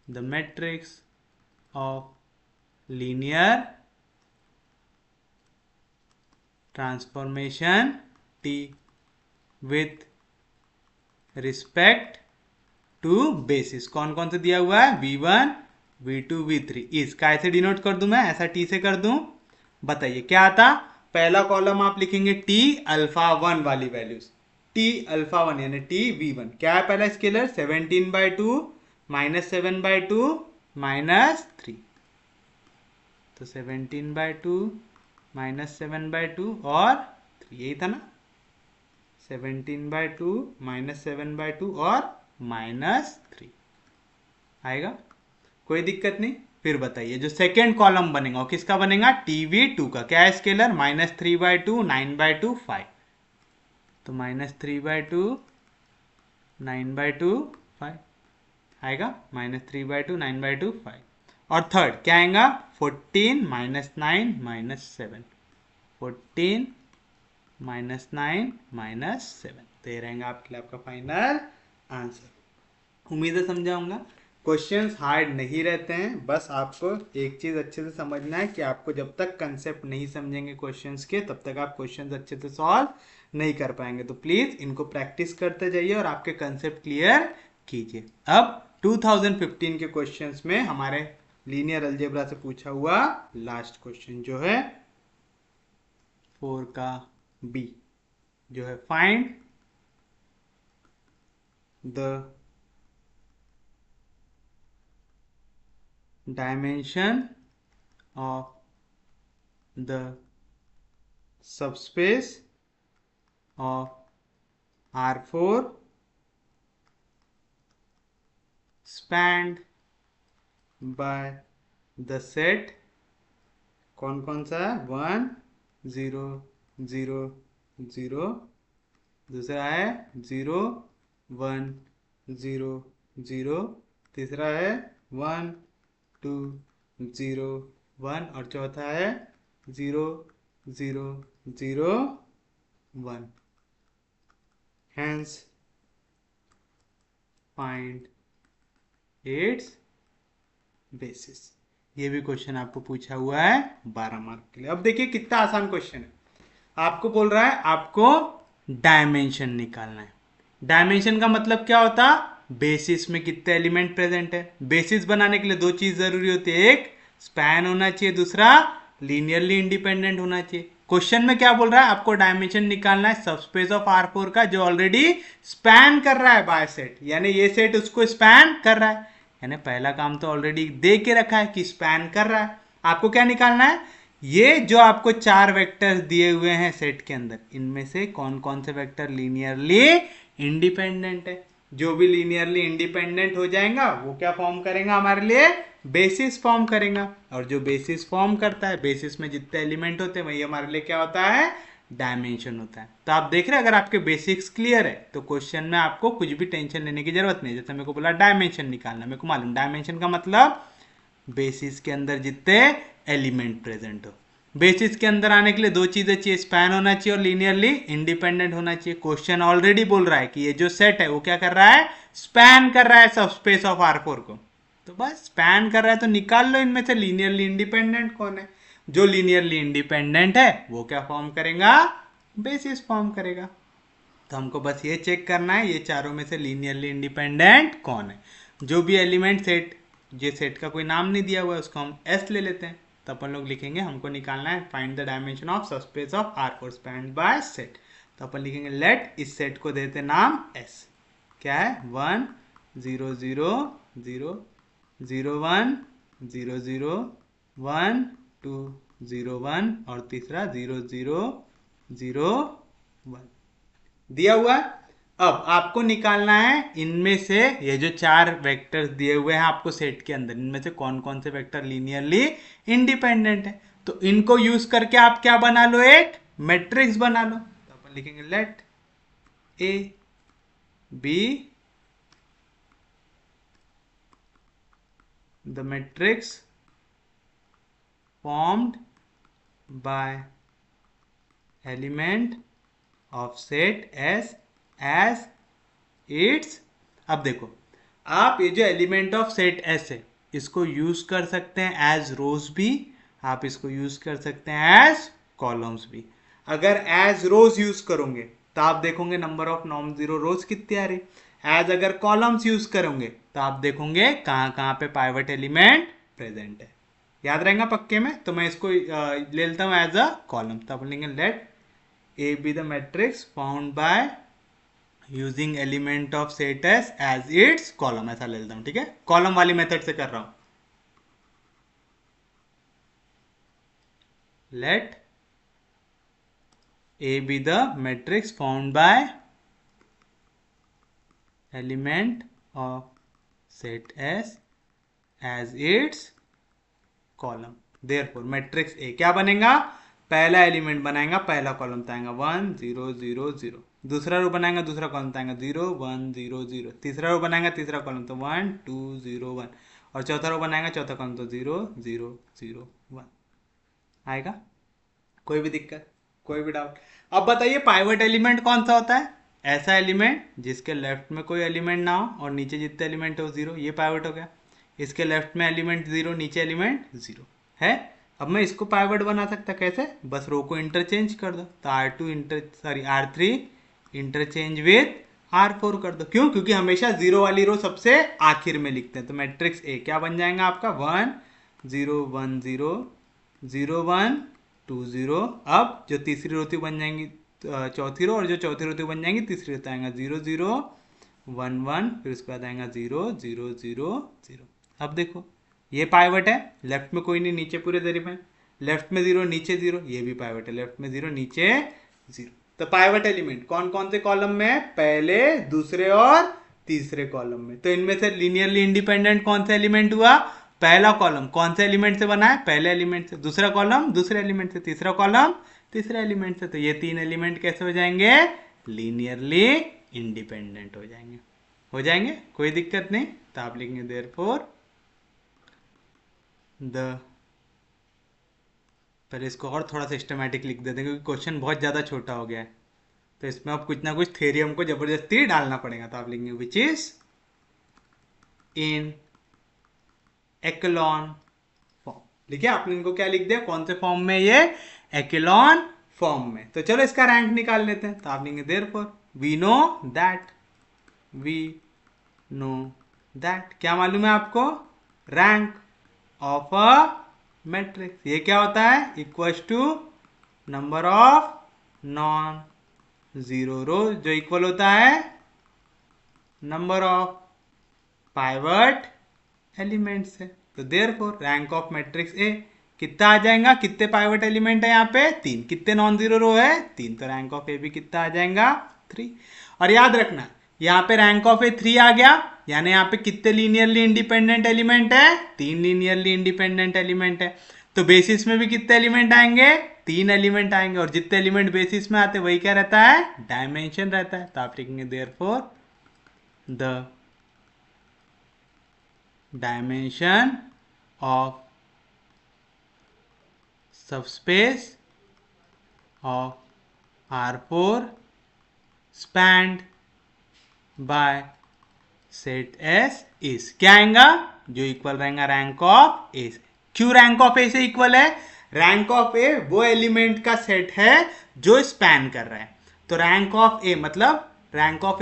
the matrix of linear transformation T with respect to basis कौन कौन से दिया हुआ है v1 v2 v3 इस का ऐसे डिनोट कर दूं, मैं ऐसा t से कर दूं। बताइए क्या आता, पहला कॉलम आप लिखेंगे t α1 वाली वैल्यूज, t α1 यानी t v1 क्या है पहला स्केलर 17/2 -7/2 -3, तो 17/2 -7/2 और 3 यही था ना, 17/2 -7/2 और -3 आएगा, कोई दिक्कत नहीं। फिर बताइए जो सेकेंड कॉलम बनेगा वो किसका बनेगा tv2 का, क्या है स्केलर -3/2 9/2 5, तो -3/2 9/2 5 आएगा, -3/2 9/2 5। और थर्ड क्या आएगा 14 -9 -7, 14 -9 -7, तो ये रहेगा आपके लिए आपका फाइनल आंसर। उम्मीद है समझाऊंगा। क्वेश्चंस हार्ड नहीं रहते हैं, बस आपको एक चीज अच्छे से समझना है कि आपको जब तक कंसेप्ट नहीं समझेंगे क्वेश्चंस के तब तक आप क्वेश्चंस अच्छे से सॉल्व नहीं कर पाएंगे। तो प्लीज इनको प्रैक्टिस करते जाइए और आपके कंसेप्ट क्लियर कीजिए। अब 2015 के क्वेश्चंस में हमारे लीनियर अलजेब्रा से पूछा हुआ लास्ट क्वेश्चन जो है 4 का बी, जो है find the dimension of the subspace of R4 spanned by the set कौन कौन सा है 1 0 0 0, दूसरा है 0 1 0 0, तीसरा है 1 2 0 1 और चौथा है 0 0 0 1। Hence find its basis। ये भी क्वेश्चन आपको पूछा हुआ है 12 मार्क के लिए। अब देखिए कितना आसान क्वेश्चन है, आपको बोल रहा है आपको डायमेंशन निकालना है। डायमेंशन का मतलब क्या होता, बेसिस में कितने एलिमेंट प्रेजेंट है। बेसिस बनाने के लिए दो चीज जरूरी होती है, एक स्पैन होना चाहिए, दूसरा लीनियरली इंडिपेंडेंट होना चाहिए। क्वेश्चन में क्या बोल रहा है, आपको डायमेंशन निकालना है सबस्पेस ऑफ R4 का जो ऑलरेडी स्पैन कर रहा है बाय सेट, यानी ये सेट उसको स्पैन कर रहा है, यानी पहला काम तो ऑलरेडी दे के रखा है कि स्पैन कर रहा है। आपको क्या निकालना है ये जो आपको 4 वेक्टर्स दिए हुए हैं सेट के अंदर, इनमें से कौन कौन से वेक्टर लीनियरली इंडिपेंडेंट है। जो भी लीनियरली इंडिपेंडेंट हो जाएगा वो क्या फॉर्म करेगा हमारे लिए, बेसिस फॉर्म करेगा। और जो बेसिस फॉर्म करता है, बेसिस में जितने एलिमेंट होते हैं वही हमारे लिए क्या होता है, डायमेंशन होता है। तो आप देख रहे हैं अगर आपके बेसिक्स क्लियर है तो क्वेश्चन में आपको कुछ भी टेंशन लेने की जरूरत नहीं। जैसे मेरे को बोला डायमेंशन निकालना, मेरे को मालूम डायमेंशन का मतलब बेसिस के अंदर जितने एलिमेंट प्रेजेंट हो। बेसिस के अंदर आने के लिए दो चीजें चाहिए, स्पैन होना चाहिए और लीनियरली इंडिपेंडेंट होना चाहिए। क्वेश्चन ऑलरेडी बोल रहा है कि ये जो सेट है वो क्या कर रहा है, स्पैन कर रहा है सब स्पेस ऑफ R4 को। तो बस स्पैन कर रहा है तो निकाल लो इनमें से लीनियरली इंडिपेंडेंट कौन है। जो लीनियरली इंडिपेंडेंट है वो क्या फॉर्म करेगा, बेसिस फॉर्म करेगा। तो हमको बस ये चेक करना है ये चारों में से लीनियरली इंडिपेंडेंट कौन है। जो भी एलिमेंट सेट, ये सेट का कोई नाम नहीं दिया हुआ है उसको हम एस ले लेते हैं। तो अपन लोग लिखेंगे हमको निकालना है find the dimension of subspace of R4 spanned by set. तो अपन लिखेंगे लेट, इस सेट को देते नाम एस। क्या है, 1 0 0 0 0 1 0 0 1 2 0 1 और तीसरा 0 0 0 1 दिया हुआ है। अब आपको निकालना है इनमें से ये जो 4 वेक्टर्स दिए हुए हैं आपको सेट के अंदर, इनमें से कौन कौन से वेक्टर लीनियरली इंडिपेंडेंट है। तो इनको यूज करके आप क्या बना लो, एक मैट्रिक्स बना लो। तो अपन लिखेंगे let A be the matrix formed by element of set S as its. अब देखो आप ये जो एलिमेंट ऑफ सेट एस है इसको यूज कर सकते हैं एज रोज भी, आप इसको यूज कर सकते हैं एज कॉलम्स भी। अगर एज रोज यूज करोगे तो आप देखोगे नंबर ऑफ नॉन जीरो रोज कितनी आ रही। एज अगर कॉलम्स यूज करोगे तो आप देखोगे कहाँ कहाँ पे पाइवट एलिमेंट प्रेजेंट है। याद रहेगा पक्के में। तो मैं इसको ले लेता हूँ एज अ कॉलम। तो अपन लेंगे late A be the matrix found by using element of set S as its column, ऐसा ले लेता हूँ। ठीक है, कॉलम वाली मेथड से कर रहा हूँ। Let A be the matrix found by element of set S as its column. Therefore matrix A क्या बनेगा, पहला एलिमेंट बनाएगा पहला कॉलम आएगा 1 0 0 0, दूसरा रो बनाएगा दूसरा कॉलम आएगा 0 1 0 0, तीसरा रो बनाएगा तीसरा कॉलम तो 1 2 0 1 और चौथा रो बनाएगा चौथा कॉलम तो 0 0 0 1 आएगा। कोई भी दिक्कत, कोई भी डाउट। अब बताइए पाइवट एलिमेंट कौन सा होता है, ऐसा एलिमेंट जिसके लेफ्ट में कोई एलिमेंट ना हो और नीचे जितने एलिमेंट हो 0, ये पाइवट हो गया। इसके लेफ्ट में एलिमेंट 0 नीचे एलिमेंट 0 है। अब मैं इसको पाइवट बना सकता कैसे, बस रो को इंटरचेंज कर दो। तो R3 इंटरचेंज विद R4 कर दो। क्यों, क्योंकि हमेशा 0 वाली रो सबसे आखिर में लिखते हैं। तो मैट्रिक्स ए क्या बन जाएगा आपका 1 0 1 0 0 1 2 0। अब जो तीसरी रोती बन जाएंगी चौथी रो, और जो चौथी रोती बन जाएंगी तीसरी रोती आएगा 0 0 1 1, फिर उसके बाद आएगा 0 0 0 0। अब देखो ये पाइवट है, लेफ्ट में कोई नहीं नीचे पूरे दरी में, लेफ्ट में 0 नीचे 0, ये भी पाइवट है, लेफ्ट में 0 नीचे 0। तो पाइवट एलिमेंट कौन कौन से कॉलम में है, पहले दूसरे और तीसरे कॉलम में। तो इनमें से लीनियरली इंडिपेंडेंट कौन सा एलिमेंट हुआ, पहला कॉलम कौन से एलिमेंट से बना है, पहले एलिमेंट से, दूसरा कॉलम दूसरे एलिमेंट से, तीसरा कॉलम तीसरे एलिमेंट से। तो ये 3 एलिमेंट कैसे हो जाएंगे, लीनियरली इंडिपेंडेंट हो जाएंगे। हो जाएंगे, कोई दिक्कत नहीं। तो आप लिखेंगे देयरफॉर पहले इसको और थोड़ा सिस्टमैटिक लिख देते हैं क्योंकि क्वेश्चन बहुत ज़्यादा छोटा हो गया है। तो इसमें अब कुछ ना कुछ थ्योरी हमको जबरदस्ती डालना पड़ेगा। तो आप लिखेंगे विच इज इन एक्लॉन फॉर्म। लिखिए आपने इनको क्या लिख दिया, कौन से फॉर्म में, ये एक्लॉन फॉर्म में। तो चलो इसका रैंक निकाल लेते हैं। तो आप लिखेंगे देयरफॉर वी नो दैट क्या मालूम है आपको, रैंक ऑफ अ मैट्रिक्स। ये क्या होता है, equals to number of non zero row, जो इक्वल होता है नंबर ऑफ पाइवट एलिमेंट्स है। तो देयरफॉर रैंक ऑफ मैट्रिक्स ए कितना आ जाएगा, कितने पाइवट एलिमेंट है यहाँ पे 3, कितने नॉन जीरो रो है 3, तो रैंक ऑफ ए भी कितना आ जाएगा 3। और याद रखना यहाँ पे रैंक ऑफ ए 3 आ गया, यानी यहाँ पे कितने लीनियरली इंडिपेंडेंट एलिमेंट है 3 लीनियरली इंडिपेंडेंट एलिमेंट है। तो बेसिस में भी कितने एलिमेंट आएंगे 3 एलिमेंट आएंगे, और जितने एलिमेंट बेसिस में आते वही क्या रहता है डायमेंशन रहता है। तो आप लिखेंगे therefore the dimension of subspace of R4 spanned by set S is क्या आएगा, जो इक्वल रहेगा रैंक ऑफ ए से। क्यों रैंक ऑफ ए से इक्वल है, रैंक ऑफ ए वो एलिमेंट का सेट है जो स्पैन कर रहा है। तो रैंक ऑफ ए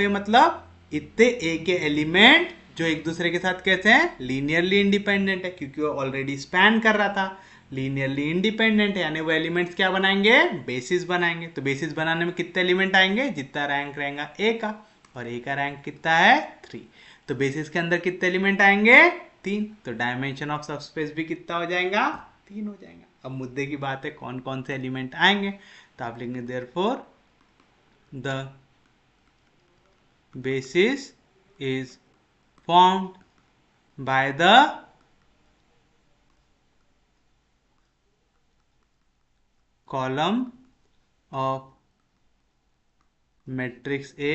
मतलब इतने ए के एलिमेंट जो एक दूसरे के साथ कैसे हैं लीनियरली इंडिपेंडेंट है, क्योंकि वो ऑलरेडी स्पैन कर रहा था। लीनियरली इंडिपेंडेंट है यानी वो एलिमेंट्स क्या बनाएंगे बेसिस बनाएंगे। तो बेसिस बनाने में कितने एलिमेंट आएंगे, जितना रैंक रहेगा ए का, और ए का रैंक कितना है 3, तो बेसिस के अंदर कितने एलिमेंट आएंगे 3, तो डायमेंशन ऑफ सबस्पेस भी कितना हो जाएगा 3 हो जाएगा। अब मुद्दे की बात है कौन कौन से एलिमेंट आएंगे, तो आप लिखेंगे therefore the basis is formed by the column of matrix A,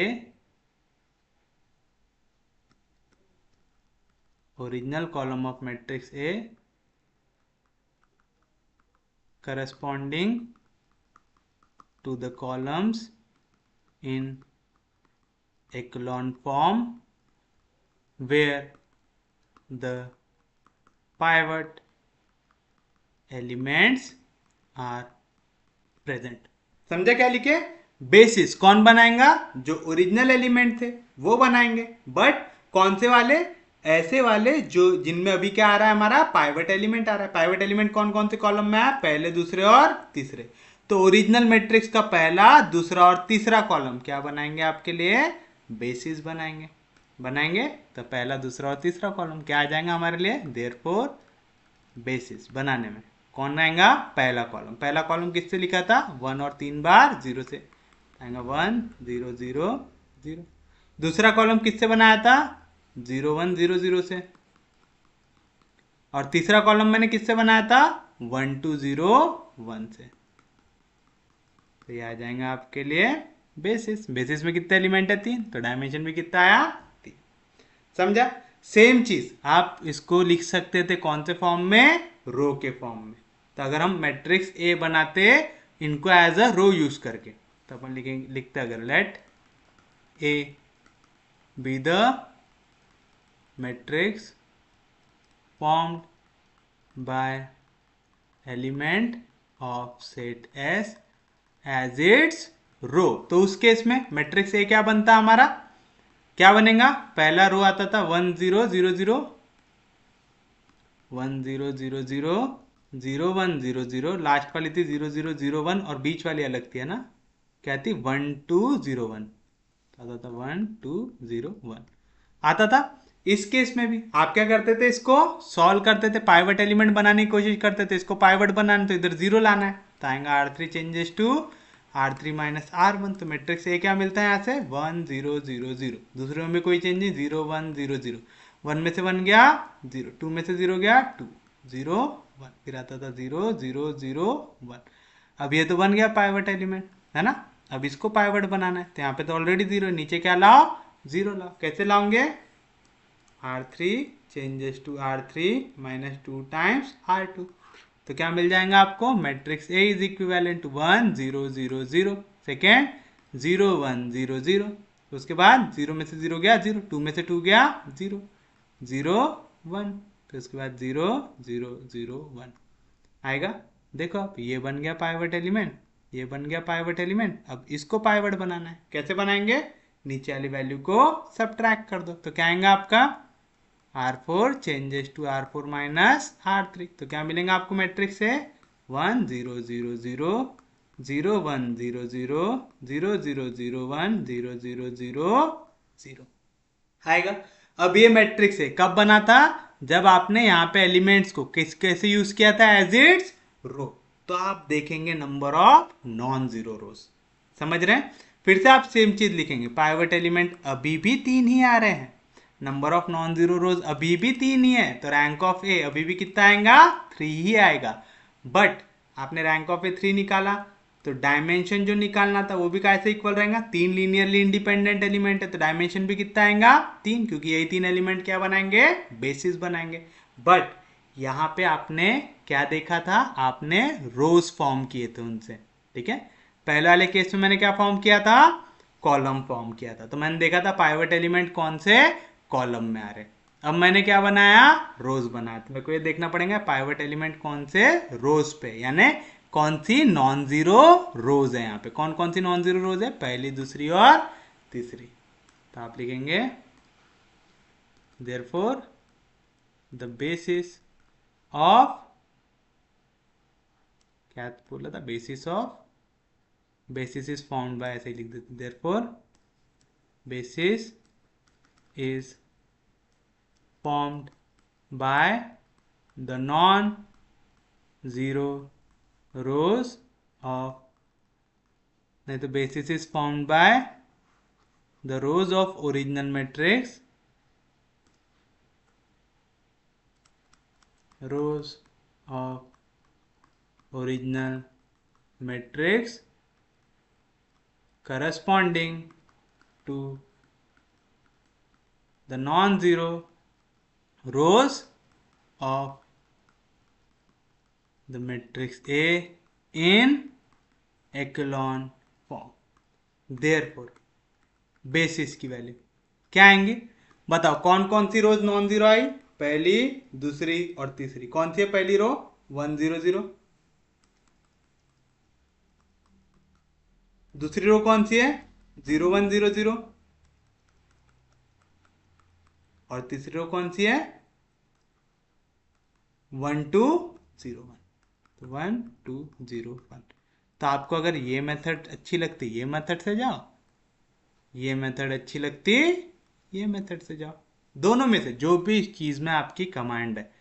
original column of matrix A corresponding to the columns in echelon form where the pivot elements are present. समझा क्या लिखे, बेसिस कौन बनाएगा, जो ओरिजिनल एलिमेंट थे वो बनाएंगे, but कौन से वाले, ऐसे वाले जो जिनमें अभी क्या आ रहा है हमारा पाइवट एलिमेंट आ रहा है। पाइवट एलिमेंट कौन कौन से कॉलम में है, पहले दूसरे और तीसरे। तो ओरिजिनल मैट्रिक्स का पहला दूसरा और तीसरा कॉलम क्या बनाएंगे आपके लिए बेसिस बनाएंगे। तो पहला दूसरा और तीसरा कॉलम क्या आ जाएगा हमारे लिए, देयरफॉर बेसिस बनाने में कौन आएगा पहला कॉलम किससे लिखा था 1 और 3 बार 0 से आएगा 1 0 0 0। दूसरा कॉलम किससे बनाया था 0 1 0 0 से, और तीसरा कॉलम मैंने किससे बनाया था 1 2 0 1 से। तो ये आ जाएगा आपके लिए बेसिस में कितने एलिमेंट है 3, तो डायमेंशन भी कितना आया 3। समझा। सेम चीज आप इसको लिख सकते थे कौन से फॉर्म में, रो के फॉर्म में। तो अगर हम मैट्रिक्स ए बनाते इनको एज अ रो यूज करके, तो अपन लिखते अगर let A be the matrix formed by element of set S as its row, तो उस केस में मैट्रिक्स ए क्या बनता हमारा, क्या बनेगा, पहला रो आता था 1 0 0 0 1 0 0 0 0 1 0 0, लास्ट वाली थी 0 0 0 1 और बीच वाली अलग थी है ना, क्या थी 1 2 0 1, आता था 1 2 0 1 आता था। इस केस में भी आप क्या करते थे, इसको सॉल्व करते थे, पाइवट एलिमेंट बनाने की कोशिश करते थे। इसको पाइवट बनाना तो इधर 0 लाना है, तो आएगा R3 changes to R3 minus R1, तो मैट्रिक्स ए क्या मिलता है यहाँ से 1 0 0 0। दूसरे में कोई चेंज नहीं, 0 1 0 0, 1 में से 1 गया 0, 2 में से 0 गया 2 0 1, फिर आता था 0 0 0 1। अब ये तो बन गया पाइवट एलिमेंट है ना। अब इसको पाइवट बनाना है, तो यहाँ पे तो ऑलरेडी 0, नीचे क्या लाओ 0 लाओ। कैसे लाओगे, R3 changes to R3 minus 2 times R2, तो क्या मिल जाएगा आपको, matrix A is equivalent to 1 0 0 0, second 0 1 0 0, उसके बाद 0 में से 0 गया 0, 2 में से 2 गया 0 0 1, तो उसके बाद 0 0 0 1 आएगा। देखो अब ये बन गया पाइवट एलिमेंट, ये बन गया पाइवट एलिमेंट। अब इसको पाइवट बनाना है, कैसे बनाएंगे, नीचे वाली वैल्यू को सब्ट्रैक्ट कर दो, तो क्या आएगा आपका R4 changes to R4 minus R3, तो क्या मिलेगा आपको मैट्रिक्स से 1 0 0 0 0 1 0 0 0 0 0 1 0 0 0 0 आएगा। अब ये मैट्रिक्स है कब बना था, जब आपने यहाँ पे एलिमेंट्स को कैसे यूज किया था एज इट्स रो, तो आप देखेंगे नंबर ऑफ नॉन जीरो रोज। समझ रहे हैं? फिर से आप सेम चीज लिखेंगे, पाइवट एलिमेंट अभी भी 3 ही आ रहे हैं, नंबर ऑफ नॉन जीरो रोज अभी भी 3 ही है, तो रैंक ऑफ ए अभी भी कितना आएगा? 3 ही आएगा। बट आपने रैंक ऑफ ए 3 निकाला, तो डायमेंशन जो निकालना था वो भी कैसे इक्वल रहेगा? 3 लीनियरली इंडिपेंडेंट एलिमेंट है, तो डायमेंशन भी कितना आएगा? 3, क्योंकि यही 3 एलिमेंट क्या बनाएंगे? बेसिस बनाएंगे। बट यहाँ पे आपने क्या देखा था? आपने रोज फॉर्म किए थे उनसे, ठीक है। पहले वाले केस में मैंने क्या फॉर्म किया था? कॉलम फॉर्म किया था, तो मैंने देखा था पाइवट एलिमेंट कौन से कॉलम में आ रहे। अब मैंने क्या बनाया? रोज बनाया, तो मेरे को ये देखना पड़ेगा पाइवट एलिमेंट कौन से रोज पे, यानी कौन सी नॉन जीरो रोज है। यहाँ पे कौन कौन सी नॉन जीरो रोज है? पहली, दूसरी और तीसरी। तो आप लिखेंगे देयरफॉर द बेसिस ऑफ, क्या बोला था? Basis of, basis is found by, ऐसे ही लिख देते, therefore basis is formed by the non-zero rows of, नहीं तो basis is formed by the rows of original matrix, rows of original matrix corresponding to the non-zero rows of the matrix A in echelon form. Therefore basis की value क्या आएंगी? बताओ कौन कौन सी रोज non zero आई? पहली, दूसरी और तीसरी। कौन सी है पहली रो? 1 0 0। दूसरी रो कौन सी है? 0 1 0 0। और तीसरी रो कौन सी है? 1 2 0 1। तो 1 2 0 1। तो आपको अगर ये मेथड अच्छी लगती, ये मेथड से जाओ, ये मेथड अच्छी लगती, ये मेथड से जाओ। दोनों में से जो भी चीज में आपकी कमांड है।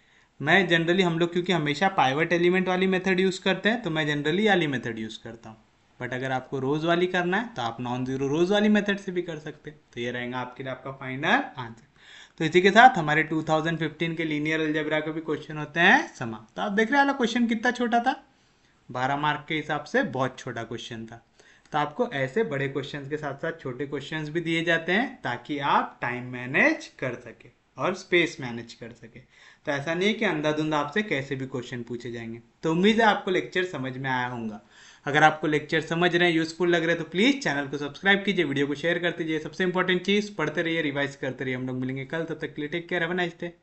मैं जनरली, हम लोग क्योंकि हमेशा पाइवट एलिमेंट वाली मेथड यूज करते हैं, तो मैं जनरली वाली मेथड यूज करता हूँ। बट अगर आपको रोज वाली करना है तो आप नॉन जीरो रोज वाली मेथड से भी कर सकते हैं। तो ये रहेगा आपके लिए आपका फाइनल आंसर। तो इसी के साथ हमारे 2015 के लीनियर अलजेब्रा के भी क्वेश्चन होते हैं समाप्त। तो आप देख रहे हैं क्वेश्चन कितना छोटा था, 12 मार्क के हिसाब से बहुत छोटा क्वेश्चन था। तो आपको ऐसे बड़े क्वेश्चंस के साथ साथ छोटे क्वेश्चंस भी दिए जाते हैं ताकि आप टाइम मैनेज कर सके और स्पेस मैनेज कर सके। तो ऐसा नहीं है कि अंधाधुंध आपसे कैसे भी क्वेश्चन पूछे जाएंगे। तो उम्मीद है आपको लेक्चर समझ में आया होगा। अगर आपको लेक्चर समझ रहे हैं, यूजफुल लग रहे हैं, तो प्लीज़ चैनल को सब्सक्राइब कीजिए, वीडियो को शेयर कर दीजिए। सबसे इंपॉर्टेंट चीज़, पढ़ते रहिए, रिवाइज करते रहिए। हम लोग मिलेंगे कल, तब तक के लिए take care, have a nice day.